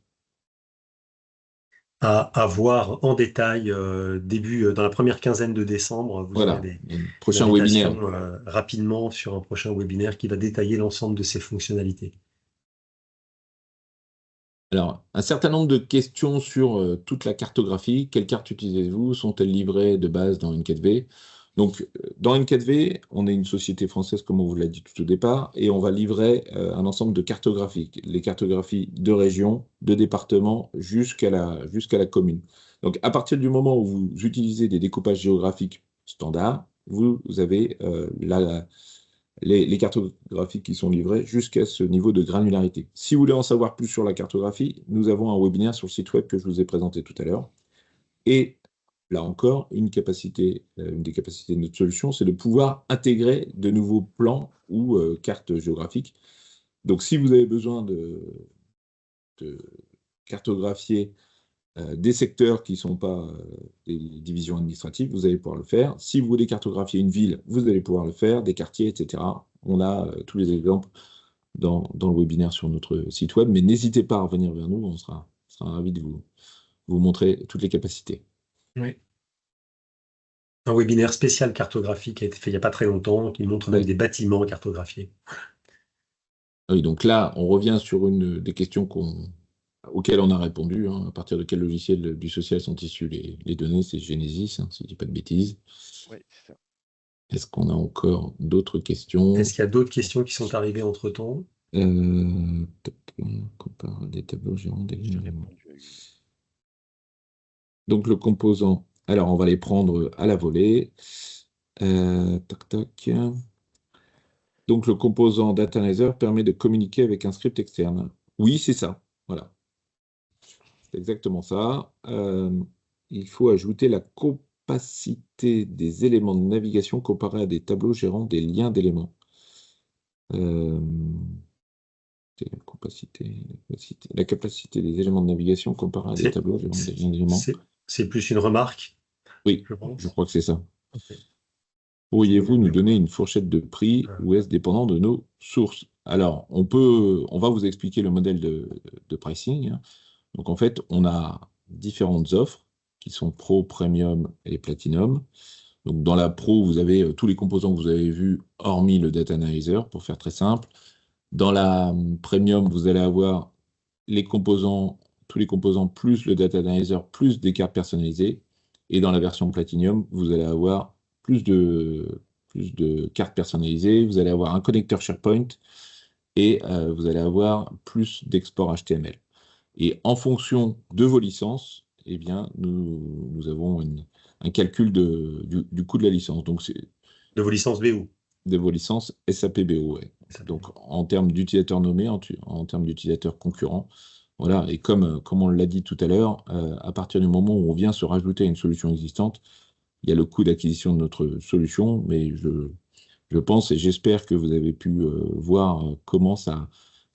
À voir en détail dans la première quinzaine de décembre. Vous voilà, aurez prochain webinaire. Rapidement sur un prochain webinaire qui va détailler l'ensemble de ces fonctionnalités. Alors, un certain nombre de questions sur toute la cartographie. Quelles cartes utilisez-vous? Sont-elles livrées de base dans N4V? Donc, dans N4V, on est une société française, comme on vous l'a dit tout au départ, et on va livrer un ensemble de cartographies. Les cartographies de région, de département, jusqu'à la commune. Donc, à partir du moment où vous utilisez des découpages géographiques standards, vous avez les cartographies qui sont livrées jusqu'à ce niveau de granularité. Si vous voulez en savoir plus sur la cartographie, nous avons un webinaire sur le site web que je vous ai présenté tout à l'heure. Et là encore, une des capacités de notre solution, c'est de pouvoir intégrer de nouveaux plans ou cartes géographiques. Donc, si vous avez besoin de cartographier des secteurs qui ne sont pas des divisions administratives, vous allez pouvoir le faire. Si vous voulez cartographier une ville, vous allez pouvoir le faire, des quartiers, etc. On a tous les exemples dans le webinaire sur notre site web, mais n'hésitez pas à revenir vers nous, on sera ravis de vous montrer toutes les capacités. Oui. Un webinaire spécial cartographie qui a été fait il n'y a pas très longtemps, qui montre même des bâtiments cartographiés. Oui, donc là, on revient sur une des questions auxquelles on a répondu. Hein, à partir de quel logiciel du social sont issues les données? C'est Genesis, hein, si je ne dis pas de bêtises. Oui, c'est ça. Est-ce qu'on a encore d'autres questions? Est-ce qu'il y a d'autres questions qui sont arrivées entre-temps? Compare des tableaux gérants Donc le composant, alors on va les prendre à la volée. Donc le composant Data Analyzer permet de communiquer avec un script externe. Oui, c'est ça. Voilà. C'est exactement ça. Il faut ajouter la capacité des éléments de navigation comparés à des tableaux gérant des liens d'éléments. Euh, la capacité des éléments de navigation comparés à des C'est tableaux gérant des c'est- liens d'éléments. c'est plus une remarque, Oui, je je pense. crois que c'est ça. Ok. Pourriez-vous nous donner une fourchette de prix Euh, ou est-ce dépendant de nos sources? Alors, on va vous expliquer le modèle de pricing, hein. Donc, en fait, on a différentes offres qui sont Pro, Premium et Platinum. Donc, dans la Pro, vous avez tous les composants que vous avez vus, hormis le Data Analyzer, pour faire très simple. Dans la Premium, vous allez avoir tous les composants plus le Data Analyzer, plus des cartes personnalisées. Et dans la version Platinum, vous allez avoir plus de cartes personnalisées, vous allez avoir un connecteur SharePoint et vous allez avoir plus d'export HTML. Et en fonction de vos licences, eh bien, nous avons un calcul du coût de la licence. Donc, c'est de vos licences BO. de vos licences SAPBO. Ouais. Donc, en termes d'utilisateurs nommés, en termes d'utilisateurs concurrents, voilà. Et comme on l'a dit tout à l'heure, à partir du moment où on vient se rajouter à une solution existante, il y a le coût d'acquisition de notre solution, mais je pense et j'espère que vous avez pu voir comment ça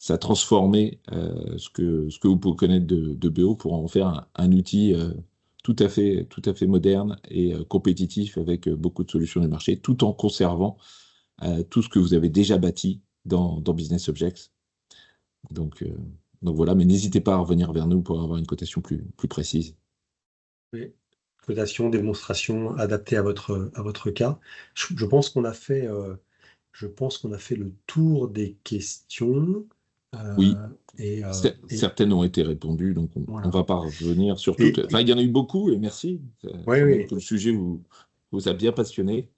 a transformé ce que vous pouvez connaître de BO pour en faire un outil tout à fait moderne et compétitif avec beaucoup de solutions du marché, tout en conservant tout ce que vous avez déjà bâti dans Business Objects. Donc, euh, donc voilà, mais n'hésitez pas à revenir vers nous pour avoir une cotation plus précise. Oui. Cotation, démonstration adaptée à votre cas. Je pense qu'on a fait, le tour des questions. Oui, Et certaines ont été répondues, donc on ne voilà. va pas revenir sur toutes. Et, Enfin, il y en a eu beaucoup, et merci. oui, Ça montre oui. que le sujet vous a bien passionné.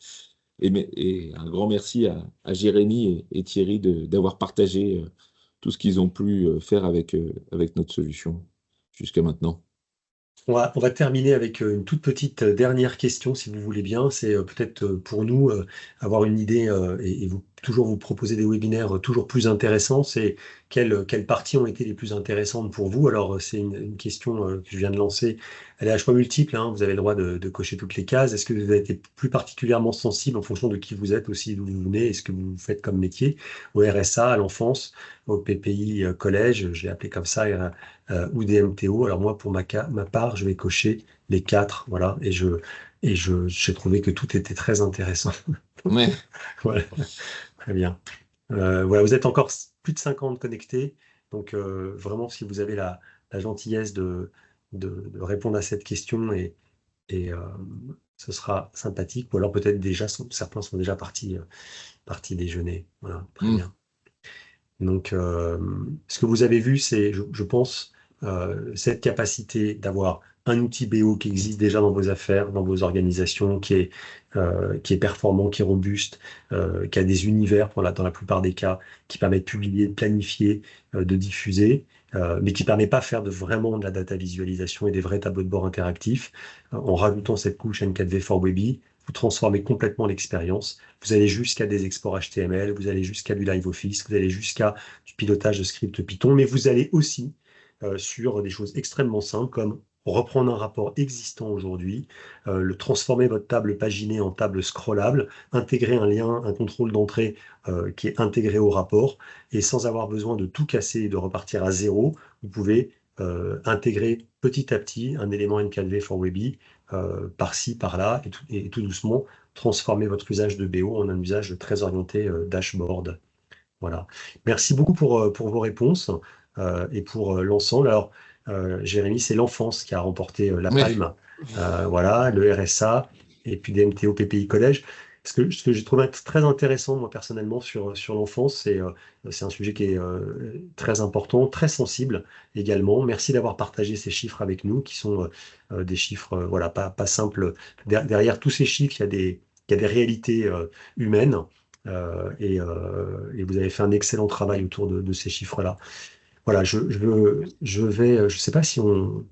Et un grand merci à Jérémy et Thierry d'avoir partagé tout ce qu'ils ont pu faire avec notre solution jusqu'à maintenant. On va terminer avec une toute petite dernière question, si vous voulez bien. C'est peut-être pour nous avoir une idée et toujours vous proposer des webinaires toujours plus intéressants. C'est quelles parties ont été les plus intéressantes pour vous? Alors, c'est une question que je viens de lancer. Elle est à choix multiple, hein. Vous avez le droit de cocher toutes les cases. Est-ce que vous avez été plus particulièrement sensible en fonction de qui vous êtes aussi, d'où vous venez, et ce que vous faites comme métier, au RSA, à l'enfance, au PPI collège, je l'ai appelé comme ça, ou des MTO. Alors moi, pour ma part, je vais cocher les quatre, voilà, j'ai trouvé que tout était très intéressant. Ouais, Voilà, très bien. Voilà, vous êtes encore plus de 50 connectés, donc vraiment, si vous avez la gentillesse de répondre à cette question et ce sera sympathique. Ou alors peut-être déjà, certains sont déjà partis déjeuner. Voilà, très mm, bien. Donc, ce que vous avez vu, c'est, je pense, cette capacité d'avoir un outil BO qui existe déjà dans vos affaires, dans vos organisations, qui est performant, qui est robuste, qui a des univers, voilà, dans la plupart des cas, qui permet de publier, de planifier, de diffuser, mais qui ne permet pas de faire vraiment de la data visualisation et des vrais tableaux de bord interactifs. En rajoutant cette couche N4V for Webby, vous transformez complètement l'expérience. Vous allez jusqu'à des exports HTML, vous allez jusqu'à du Live Office, vous allez jusqu'à du pilotage de script Python, mais vous allez aussi sur des choses extrêmement simples comme reprendre un rapport existant aujourd'hui, le transformer votre table paginée en table scrollable, intégrer un lien, un contrôle d'entrée qui est intégré au rapport, et sans avoir besoin de tout casser et de repartir à zéro, vous pouvez intégrer petit à petit un élément N4V for Webby par-ci, par-là, et tout doucement transformer votre usage de BO en un usage très orienté dashboard. Voilà. Merci beaucoup pour vos réponses et pour l'ensemble. Alors, Jérémy, c'est l'enfance qui a remporté la ouais, palme. Voilà, le RSA et puis des MTO PPI Collège. Ce que j'ai trouvé très intéressant, moi, personnellement, sur l'enfance, c'est un sujet qui est très important, très sensible également. Merci d'avoir partagé ces chiffres avec nous, qui sont des chiffres, voilà, pas simples. Derrière tous ces chiffres, il y a des réalités humaines. Et vous avez fait un excellent travail autour de ces chiffres-là. Voilà, je sais pas si on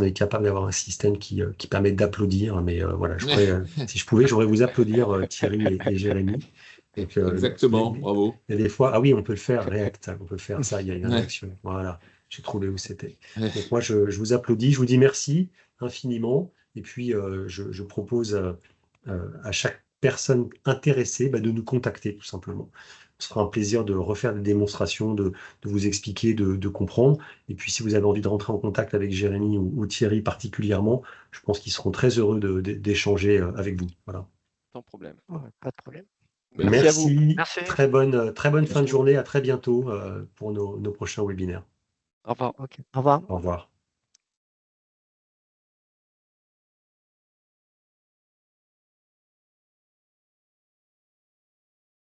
est capable d'avoir un système qui permet d'applaudir, mais voilà, ouais. si je pouvais, j'aurais vous applaudir Thierry et Jérémy. Donc, Exactement, bravo. il y a des fois, ah oui, on peut le faire, React, on peut faire ça, il y a une Ouais. réaction. Voilà, j'ai trouvé où c'était. Ouais. Donc moi, je vous applaudis, je vous dis merci infiniment. Et puis, je propose à chaque personne intéressée de nous contacter, tout simplement. Ce sera un plaisir de refaire des démonstrations, de vous expliquer, de comprendre. Et puis, si vous avez envie de rentrer en contact avec Jérémy ou Thierry particulièrement, je pense qu'ils seront très heureux d'échanger avec vous. Voilà. Sans problème. Ouais, pas de problème. Merci à vous. Merci. Merci. Très bonne fin de Merci. journée. À très bientôt pour nos prochains webinaires. Au revoir. Ok. Au revoir. Au revoir.